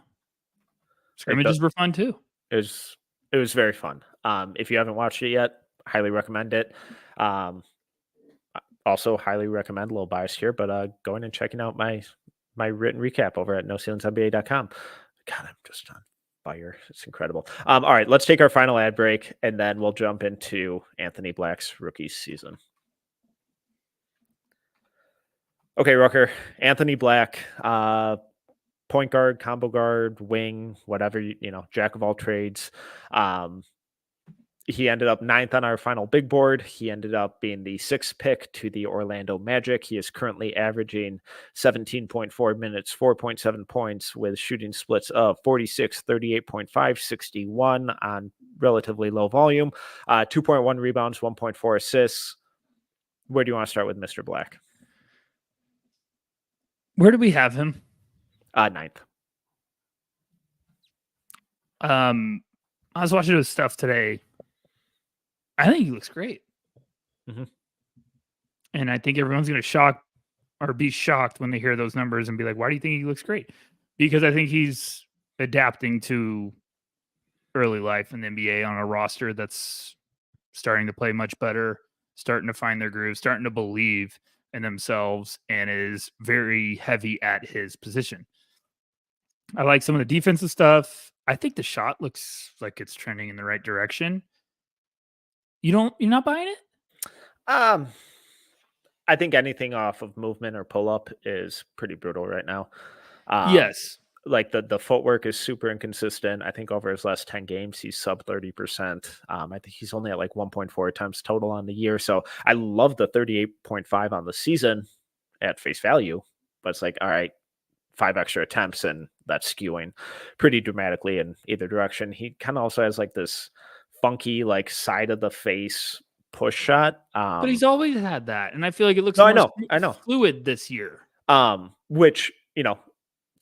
Scrimmages were fun too. It was very fun. If you haven't watched it yet, highly recommend it. Also highly recommend, a little biased here, but going and checking out my written recap over at NoCeilingsNBA.com. God, I'm just on fire. It's incredible. All right, let's take our final ad break, and then we'll jump into Anthony Black's rookie season. Okay, Rucker. Anthony Black, point guard, combo guard, wing, whatever, jack of all trades. He ended up 9th on our final big board. He ended up being the 6th pick to the Orlando Magic. He is currently averaging 17.4 minutes, 4.7 points with shooting splits of 46, 38.5, 61 on relatively low volume, 2.1 rebounds, 1.4 assists. Where do you want to start with Mr. Black? Where do we have him? 9th. I was watching his stuff today. I think he looks great. Mm-hmm. And I think everyone's going to be shocked when they hear those numbers and be like, why do you think he looks great? Because I think he's adapting to early life in the NBA on a roster that's starting to play much better, starting to find their groove, starting to believe in themselves, and is very heavy at his position. I like some of the defensive stuff. I think the shot looks like it's trending in the right direction. You're not buying it? I think anything off of movement or pull up is pretty brutal right now. Yes. like the footwork is super inconsistent. I think over his last 10 games, he's sub 30%. I think he's only at like 1.4 attempts total on the year. So I love the 38.5 on the season at face value, but it's like, all right, 5 extra attempts, and that's skewing pretty dramatically in either direction. He kind of also has like this funky, like side of the face push shot. But he's always had that. And I feel like it looks No, more I know. fluid this year. Which,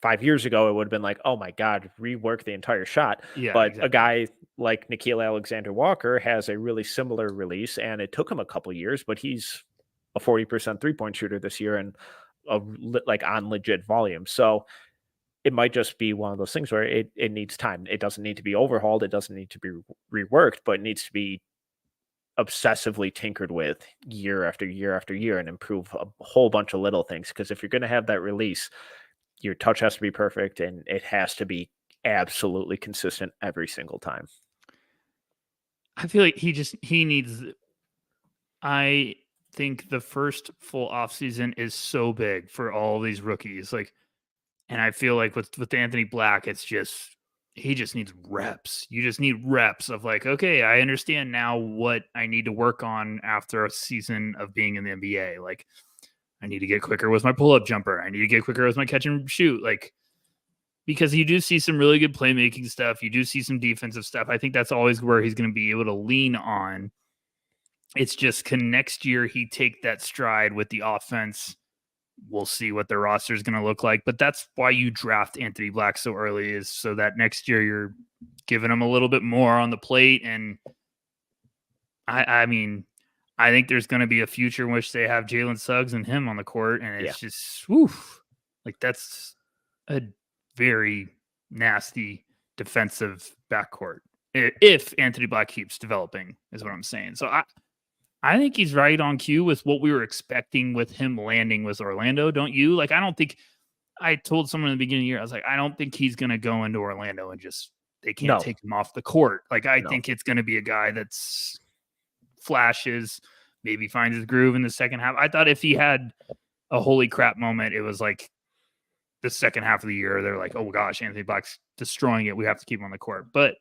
5 years ago, it would have been like, oh my God, rework the entire shot. Yeah, But exactly. a guy like Nickeil Alexander-Walker has a really similar release, and it took him a couple years, but he's a 40% three-point shooter this year and like on legit volume. So it might just be one of those things where it needs time. It doesn't need to be overhauled. It doesn't need to be reworked, but it needs to be obsessively tinkered with year after year after year and improve a whole bunch of little things. Because if you're going to have that release, your touch has to be perfect and it has to be absolutely consistent every single time. I feel like he needs. I think the first full offseason is so big for all these rookies. Like, and I feel like with Anthony Black, it's just he just needs reps. You just need reps of like, okay, I understand now what I need to work on after a season of being in the NBA. Like, I need to get quicker with my pull-up jumper. I need to get quicker with my catch and shoot. Like, because you do see some really good playmaking stuff. You do see some defensive stuff. I think that's always where he's going to be able to lean on. It's just can next year he take that stride with the offense. We'll see what the roster is going to look like. But that's why you draft Anthony Black so early, is so that next year you're giving him a little bit more on the plate. And I mean, I think there's going to be a future in which they have Jalen Suggs and him on the court, and it's just, woof, like that's a very nasty defensive backcourt if Anthony Black keeps developing, is what I'm saying. So I think he's right on cue with what we were expecting with him landing with Orlando. Don't you? Like, I don't think I told someone in the beginning of the year, I was like, I don't think he's going to go into Orlando and just they can't take him off the court. Like, I think it's going to be a guy that's flashes, maybe finds his groove in the second half. I thought if he had a holy crap moment, it was like the second half of the year. They're like, oh gosh, Anthony Black's destroying it. We have to keep him on the court. But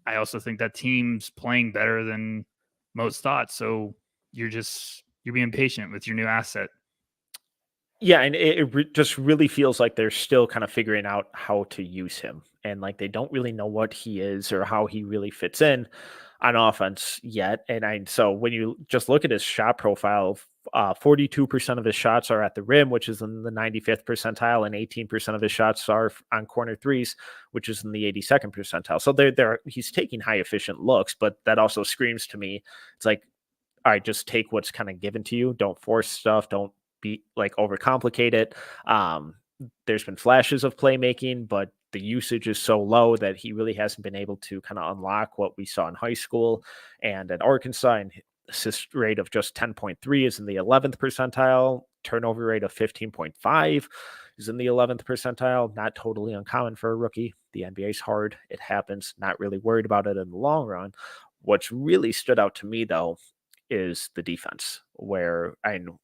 I also think that team's playing better than most thought. So you're being patient with your new asset. Yeah, and it just really feels like they're still kind of figuring out how to use him. And like they don't really know what he is or how he really fits in on offense yet. And so when you just look at his shot profile, 42% of his shots are at the rim, which is in the 95th percentile, and 18% of his shots are on corner threes, which is in the 82nd percentile. So he's taking high efficient looks, but that also screams to me, it's like, all right, just take what's kind of given to you. Don't force stuff. Don't be like overcomplicate it. There's been flashes of playmaking, but the usage is so low that he really hasn't been able to kind of unlock what we saw in high school and at Arkansas. And assist rate of just 10.3 is in the 11th percentile. Turnover rate of 15.5 is in the 11th percentile. Not totally uncommon for a rookie. The NBA is hard. It happens. Not really worried about it in the long run. What's really stood out to me, though, is the defense, where the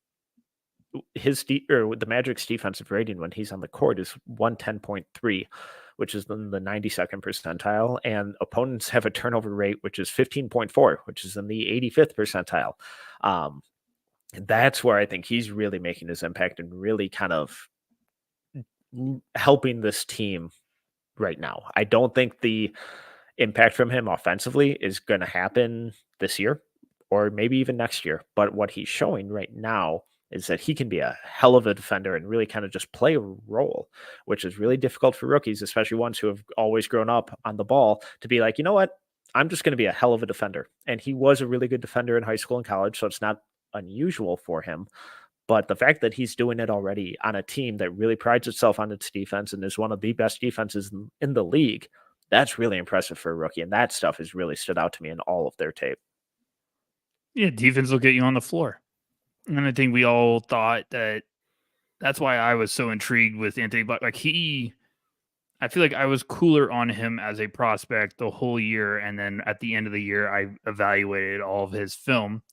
Magic's defensive rating when he's on the court is 110.3, which is in the 92nd percentile, and opponents have a turnover rate which is 15.4, which is in the 85th percentile. And that's where I think he's really making his impact and really kind of helping this team right now. I don't think the impact from him offensively is going to happen this year or maybe even next year, but what he's showing right now is that he can be a hell of a defender and really kind of just play a role, which is really difficult for rookies, especially ones who have always grown up on the ball, to be like, you know what, I'm just going to be a hell of a defender. And he was a really good defender in high school and college, so it's not unusual for him. But the fact that he's doing it already on a team that really prides itself on its defense and is one of the best defenses in the league, that's really impressive for a rookie. And that stuff has really stood out to me in all of their tape. Yeah, defense will get you on the floor. And I think we all thought that's why I was so intrigued with Anthony Black. Like I feel like I was cooler on him as a prospect the whole year. And then at the end of the year, I evaluated all of his film.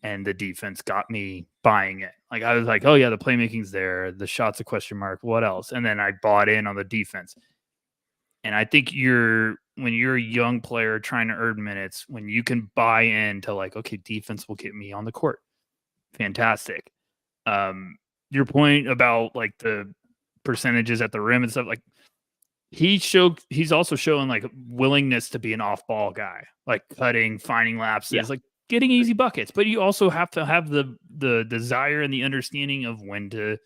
and the defense got me buying it. Like I was like, oh yeah, the playmaking's there, the shot's a question mark, what else? And then I bought in on the defense. And I think when you're a young player trying to earn minutes, when you can buy into like, okay, defense will get me on the court. Fantastic. Your point about like the percentages at the rim and stuff, like he's also showing like willingness to be an off-ball guy, like cutting, finding lapses, like getting easy buckets. But you also have to have the desire and the understanding of when to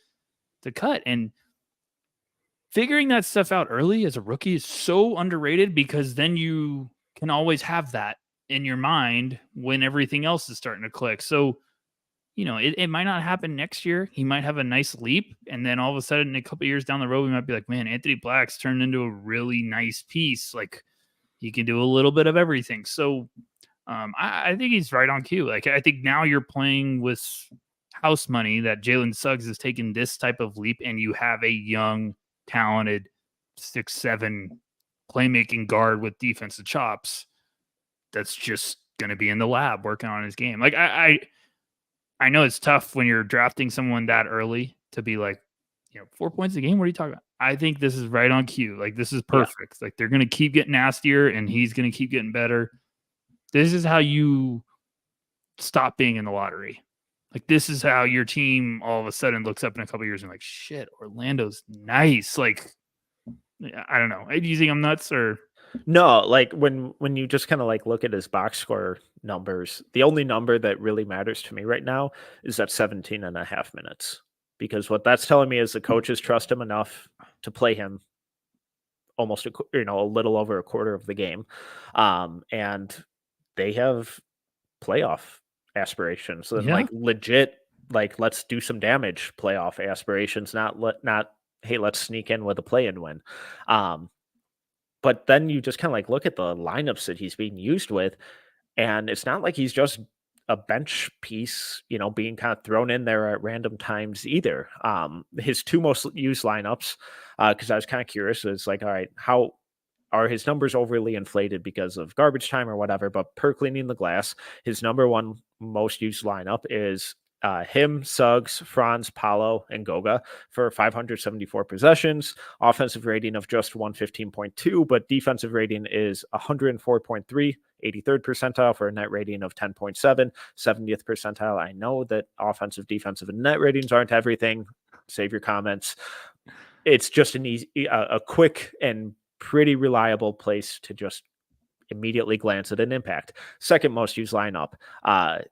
cut. And figuring that stuff out early as a rookie is so underrated, because then you can always have that in your mind when everything else is starting to click. So, it might not happen next year. He might have a nice leap, and then all of a sudden, a couple years down the road, we might be like, man, Anthony Black's turned into a really nice piece. Like, he can do a little bit of everything. So, I think he's right on cue. Like, I think now you're playing with house money that Jalen Suggs has taken this type of leap, and you have a young, talented 6'7" playmaking guard with defensive chops that's just going to be in the lab working on his game. Like, I know it's tough when you're drafting someone that early to be like, 4 points a game. What are you talking about? I think this is right on cue. Like, this is perfect. Like, they're going to keep getting nastier and he's going to keep getting better. This is how you stop being in the lottery. Like, this is how your team all of a sudden looks up in a couple of years and like, shit, Orlando's nice. Like, I don't know. Do you think I'm nuts or? No, like when you just kind of like look at his box score numbers, the only number that really matters to me right now is that 17 and a half minutes, because what that's telling me is the coaches trust him enough to play him almost a little over a quarter of the game, and they have playoff aspirations and like legit, like, let's do some damage playoff aspirations, not hey, let's sneak in with a play-in win. But then you just kind of like look at the lineups that he's being used with, and it's not like he's just a bench piece, being kind of thrown in there at random times either. His two most used lineups, because I was kind of curious, is like, all right, how are his numbers overly inflated because of garbage time or whatever? But per cleaning the glass, his number one most used lineup is him, Suggs, Franz, Paolo, and Goga for 574 possessions, offensive rating of just 115.2, but defensive rating is 104.3, 83rd percentile for a net rating of 10.7, 70th percentile. I know that offensive, defensive, and net ratings aren't everything. Save your comments. It's just a quick and pretty reliable place to just immediately glance at an impact. Second most used lineup,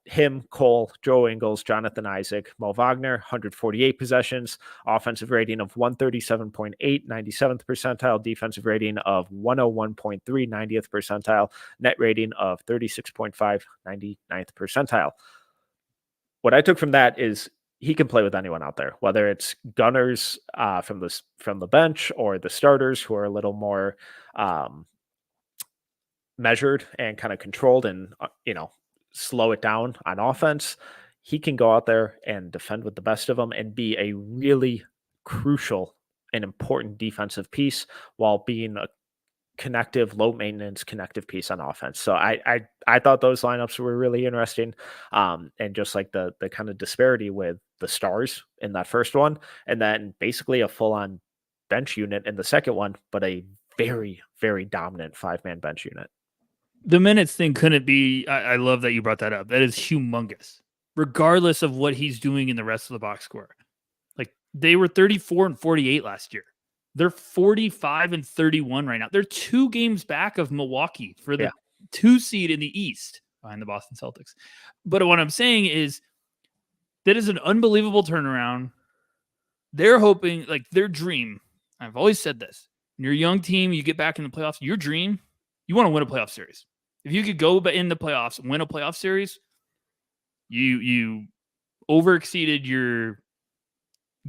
him, Cole, Joe Ingles, Jonathan Isaac, Mo Wagner, 148 possessions, offensive rating of 137.8, 97th percentile, defensive rating of 101.3, 90th percentile, net rating of 36.5, 99th percentile. What I took from that is he can play with anyone out there, whether it's gunners from the bench or the starters who are a little more measured and kind of controlled and slow it down on offense. He can go out there and defend with the best of them and be a really crucial and important defensive piece while being a connective, low maintenance connective piece on offense. So I thought those lineups were really interesting, and just like the kind of disparity with the stars in that first one, and then basically a full on bench unit in the second one, but a very, very dominant 5-man bench unit. The minutes thing couldn't be. I love that you brought that up. That is humongous, regardless of what he's doing in the rest of the box score. Like, they were 34 and 48 last year. They're 45 and 31 right now. They're 2 games back of Milwaukee for the 2 seed in the East behind the Boston Celtics. But what I'm saying is that is an unbelievable turnaround. They're hoping, like, their dream. I've always said this. When you're a young team, you get back in the playoffs. Your dream, you want to win a playoff series. If you could go in the playoffs, win a playoff series, you overexceeded your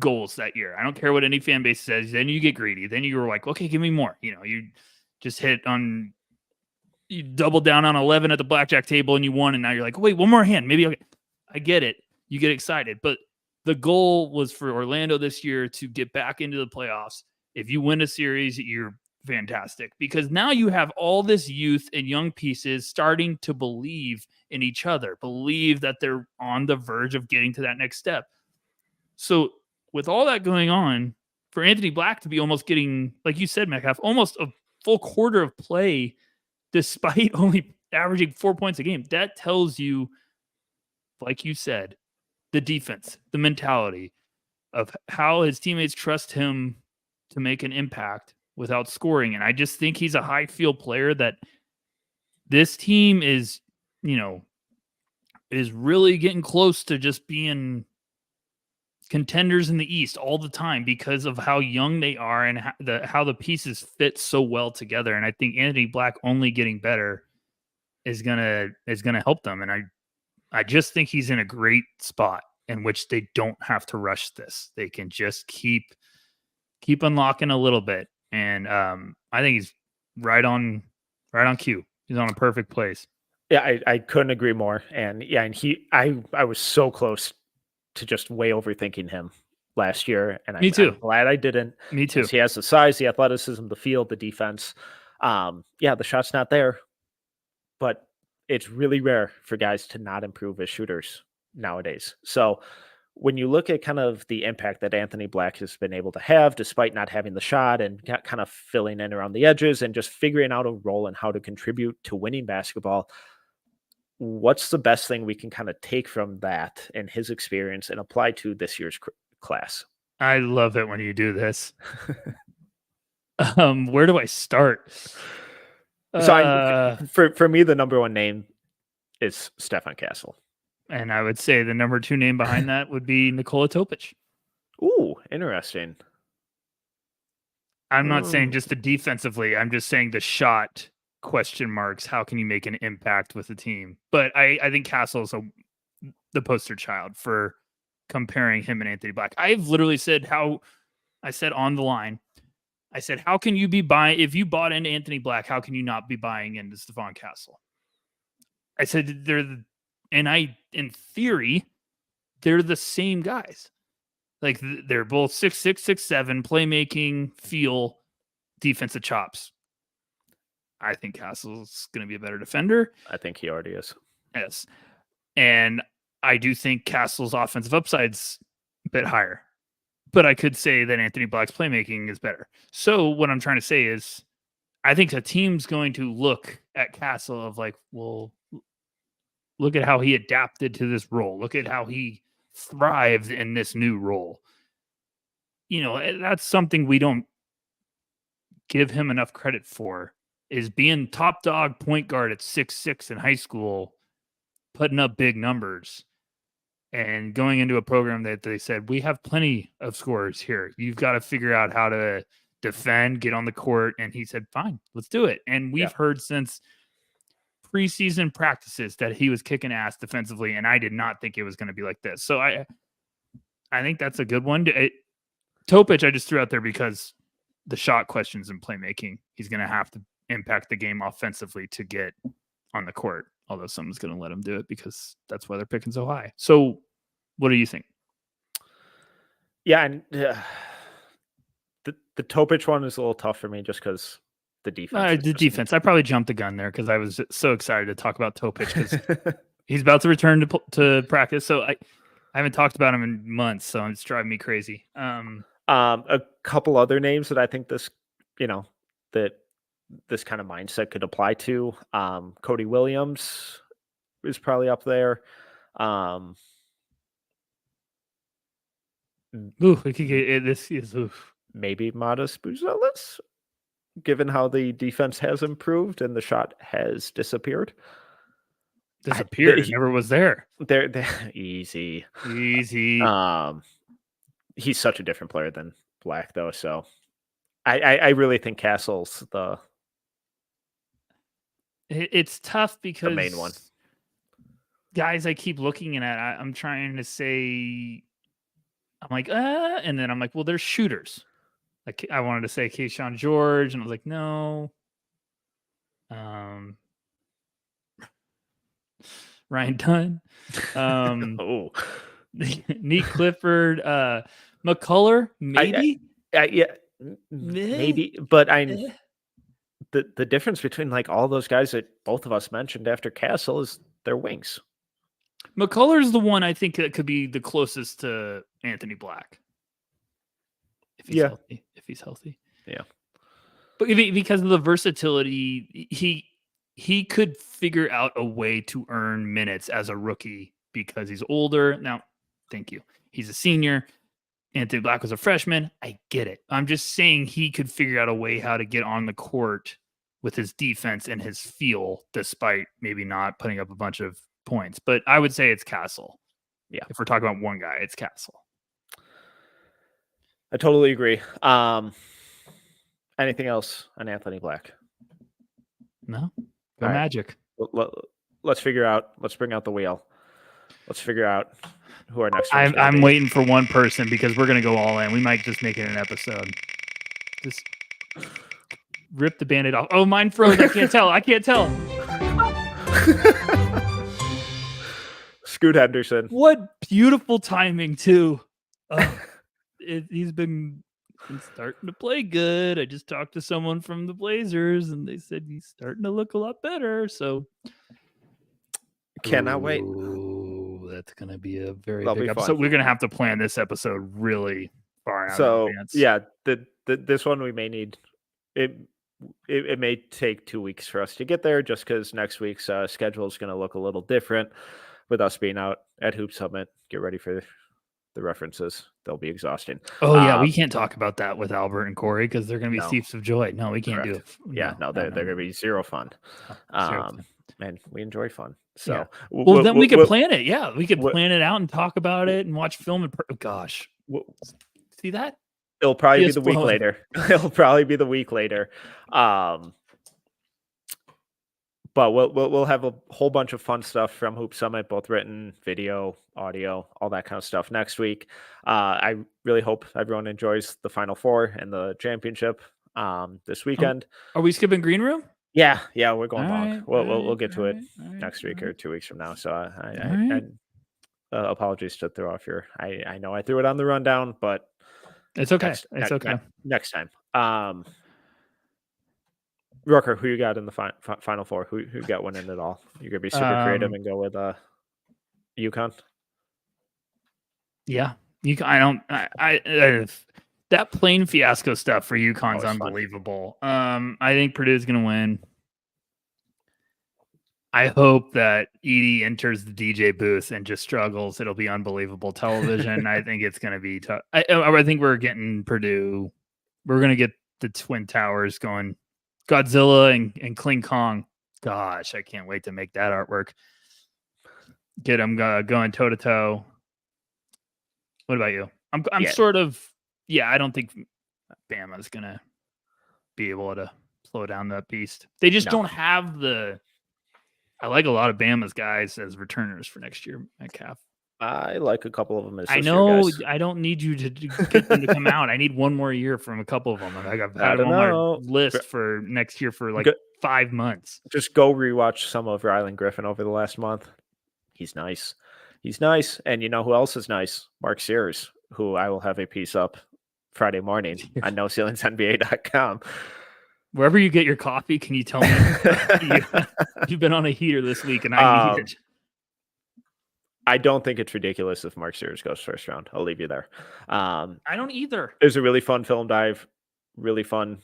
goals that year. I don't care what any fan base says. Then you get greedy. Then you were like, okay, give me more. You just you doubled down on 11 at the blackjack table and you won. And now you're like, wait, one more hand. Maybe I get it. You get excited. But the goal was for Orlando this year to get back into the playoffs. If you win a series, you're fantastic, because now you have all this youth and young pieces starting to believe in each other, believe that they're on the verge of getting to that next step. So with all that going on, for Anthony Black to be almost getting, like you said, Metcalf, almost a full quarter of play, despite only averaging 4 points a game, that tells you, like you said, the defense, the mentality of how his teammates trust him to make an impact without scoring. And I just think he's a high field player that this team is, is really getting close to just being contenders in the East all the time because of how young they are and how the pieces fit so well together. And I think Anthony Black only getting better is gonna help them. And I just think he's in a great spot in which they don't have to rush this. They can just keep unlocking a little bit. And I think he's right on cue. He's on a perfect place. Yeah, I couldn't agree more. And I was so close to just way overthinking him last year. And Me too. I'm glad I didn't. Me too. He has the size, the athleticism, the field, the defense. The shot's not there, but it's really rare for guys to not improve as shooters nowadays. So when you look at kind of the impact that Anthony Black has been able to have, despite not having the shot and kind of filling in around the edges and just figuring out a role and how to contribute to winning basketball, what's the best thing we can kind of take from that and his experience and apply to this year's class? I love it when you do this. Where do I start? So for me, the number one name is Stefan Castle. And I would say the number 2 name behind that would be Nikola Topic. Ooh, interesting. I'm not saying just the defensively. I'm just saying the shot question marks. How can you make an impact with the team? But I think Castle's the poster child for comparing him and Anthony Black. I've literally said on the line, I said, how can you be buying, if you bought into Anthony Black, how can you not be buying into Stefan Castle? I said, in theory, they're the same guys. Like they're both 6'6", 6'7", playmaking, feel, defensive chops. I think Castle's going to be a better defender. I think he already is. Yes. And I do think Castle's offensive upside's a bit higher. But I could say that Anthony Black's playmaking is better. So what I'm trying to say is I think a team's going to look at Castle of like, well, look at how he adapted to this role. Look at how he thrived in this new role. That's something we don't give him enough credit for, is being top dog point guard at 6'6" in high school, putting up big numbers, and going into a program that they said, we have plenty of scorers here. You've got to figure out how to defend, get on the court. And he said, fine, let's do it. And we've heard since preseason practices that he was kicking ass defensively, and I did not think it was going to be like this. So I think that's a good one. Topic I just threw out there because the shot questions and playmaking, he's going to have to impact the game offensively to get on the court, although someone's going to let him do it because that's why they're picking so high. So what do you think? Yeah, and the Topic one is a little tough for me just because the defense. The defense. I probably jumped the gun there because I was so excited to talk about Topic because he's about to return to practice. So I haven't talked about him in months, so it's driving me crazy. A couple other names that I think this kind of mindset could apply to. Cody Williams is probably up there. We could get this. Maybe Modest Buzelis, given how the defense has improved and the shot has disappeared. It never was there. They're easy. He's such a different player than Black, though. So I really think Castle's it's tough because the main one. Guys, I keep looking at. I'm trying to say, I'm like, and then I'm like, well, they're shooters. Like I wanted to say Keyshawn George, and I was like, no. Ryan Dunn, Neat Clifford, McCullough, maybe. Maybe, but the difference between like all those guys that both of us mentioned after Castle is their wings. McCullers the one I think that could be the closest to Anthony Black. If he's healthy. If he's healthy. Yeah. But because of the versatility, he could figure out a way to earn minutes as a rookie because he's older. Now, thank you. He's a senior. Anthony Black was a freshman. I get it. I'm just saying he could figure out a way how to get on the court with his defense and his feel, despite maybe not putting up a bunch of points. But I would say it's Castle. Yeah. If we're talking about one guy, it's Castle. I totally agree. Anything else on Anthony Black? No. Go Magic. Let's figure out. Let's bring out the wheel. Let's figure out who our next. I'm waiting for one person because we're gonna go all in. We might just make it an episode. Just rip the Band-Aid off. Oh, mine froze. I can't tell. Scoot Henderson. What beautiful timing too. He's been starting to play good. I just talked to someone from the Blazers and they said he's starting to look a lot better. So cannot wait. That's going to be a very big episode. We're going to have to plan this episode really far out in advance. Yeah, this one we may need it. It may take 2 weeks for us to get there just because next week's schedule is going to look a little different with us being out at Hoop Summit. Get ready for the references. They'll be exhausting. Oh, yeah. We can't talk about that with Albert and Corey because they're going to be thieves of joy. No, we can't do it. They're going to be zero fun. And we enjoy fun. So, then we could plan it. Yeah, we could plan it out and talk about it and watch film. Gosh, see that? It'll probably be the week later. It'll probably be the week later. But we'll have a whole bunch of fun stuff from Hoop Summit, both written, video, audio, all that kind of stuff next week. I really hope everyone enjoys the Final Four and the championship this weekend. Are we skipping Green Room? Yeah, we're going long. We'll get to it next week or 2 weeks from now. So I apologies to throw off your. I know I threw it on the rundown, but it's okay. Okay. Next time. Rucker, who you got in the Final Four? Who got winning it all? You're gonna be super creative and go with UConn. Yeah, UConn. That plane fiasco stuff for UConn's unbelievable. I think Purdue's gonna win. I hope that Edie enters the DJ booth and just struggles. It'll be unbelievable television. I think it's gonna be tough. I think we're getting Purdue. We're gonna get the Twin Towers going. Godzilla and King Kong. Gosh, I can't wait to make that artwork. Get them going toe to toe. What about you? I'm sort of I don't think Bama's gonna be able to slow down that beast. They just don't have the. I like a lot of Bama's guys as returners for next year. Metcalf. I like a couple of them as I know. I don't need you to get them to come out. I need one more year from a couple of them. I've had them on my list for next year for like 5 months. Just go rewatch some of Rylan Griffin over the last month. He's nice. And you know who else is nice? Mark Sears, who I will have a piece up Friday morning on NoCeilingsNBA.com. Wherever you get your coffee, can you tell me you've been on a heater this week and I need it? I don't think it's ridiculous if Mark Sears goes first round. I'll leave you there. I don't either. There's a really fun film dive, really fun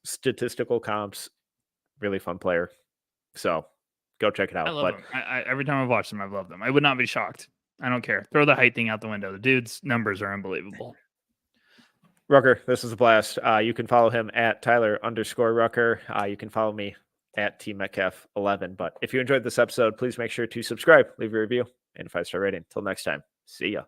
statistical comps, really fun player. So go check it out. I love them. Every time I've watched them, I've loved them. I would not be shocked. I don't care. Throw the height thing out the window. The dude's numbers are unbelievable. Rucker, this is a blast. You can follow him at Tyler_Rucker. You can follow me at TMetcalf11. But if you enjoyed this episode, please make sure to subscribe, leave a review, and a 5-star rating. Until next time, see ya.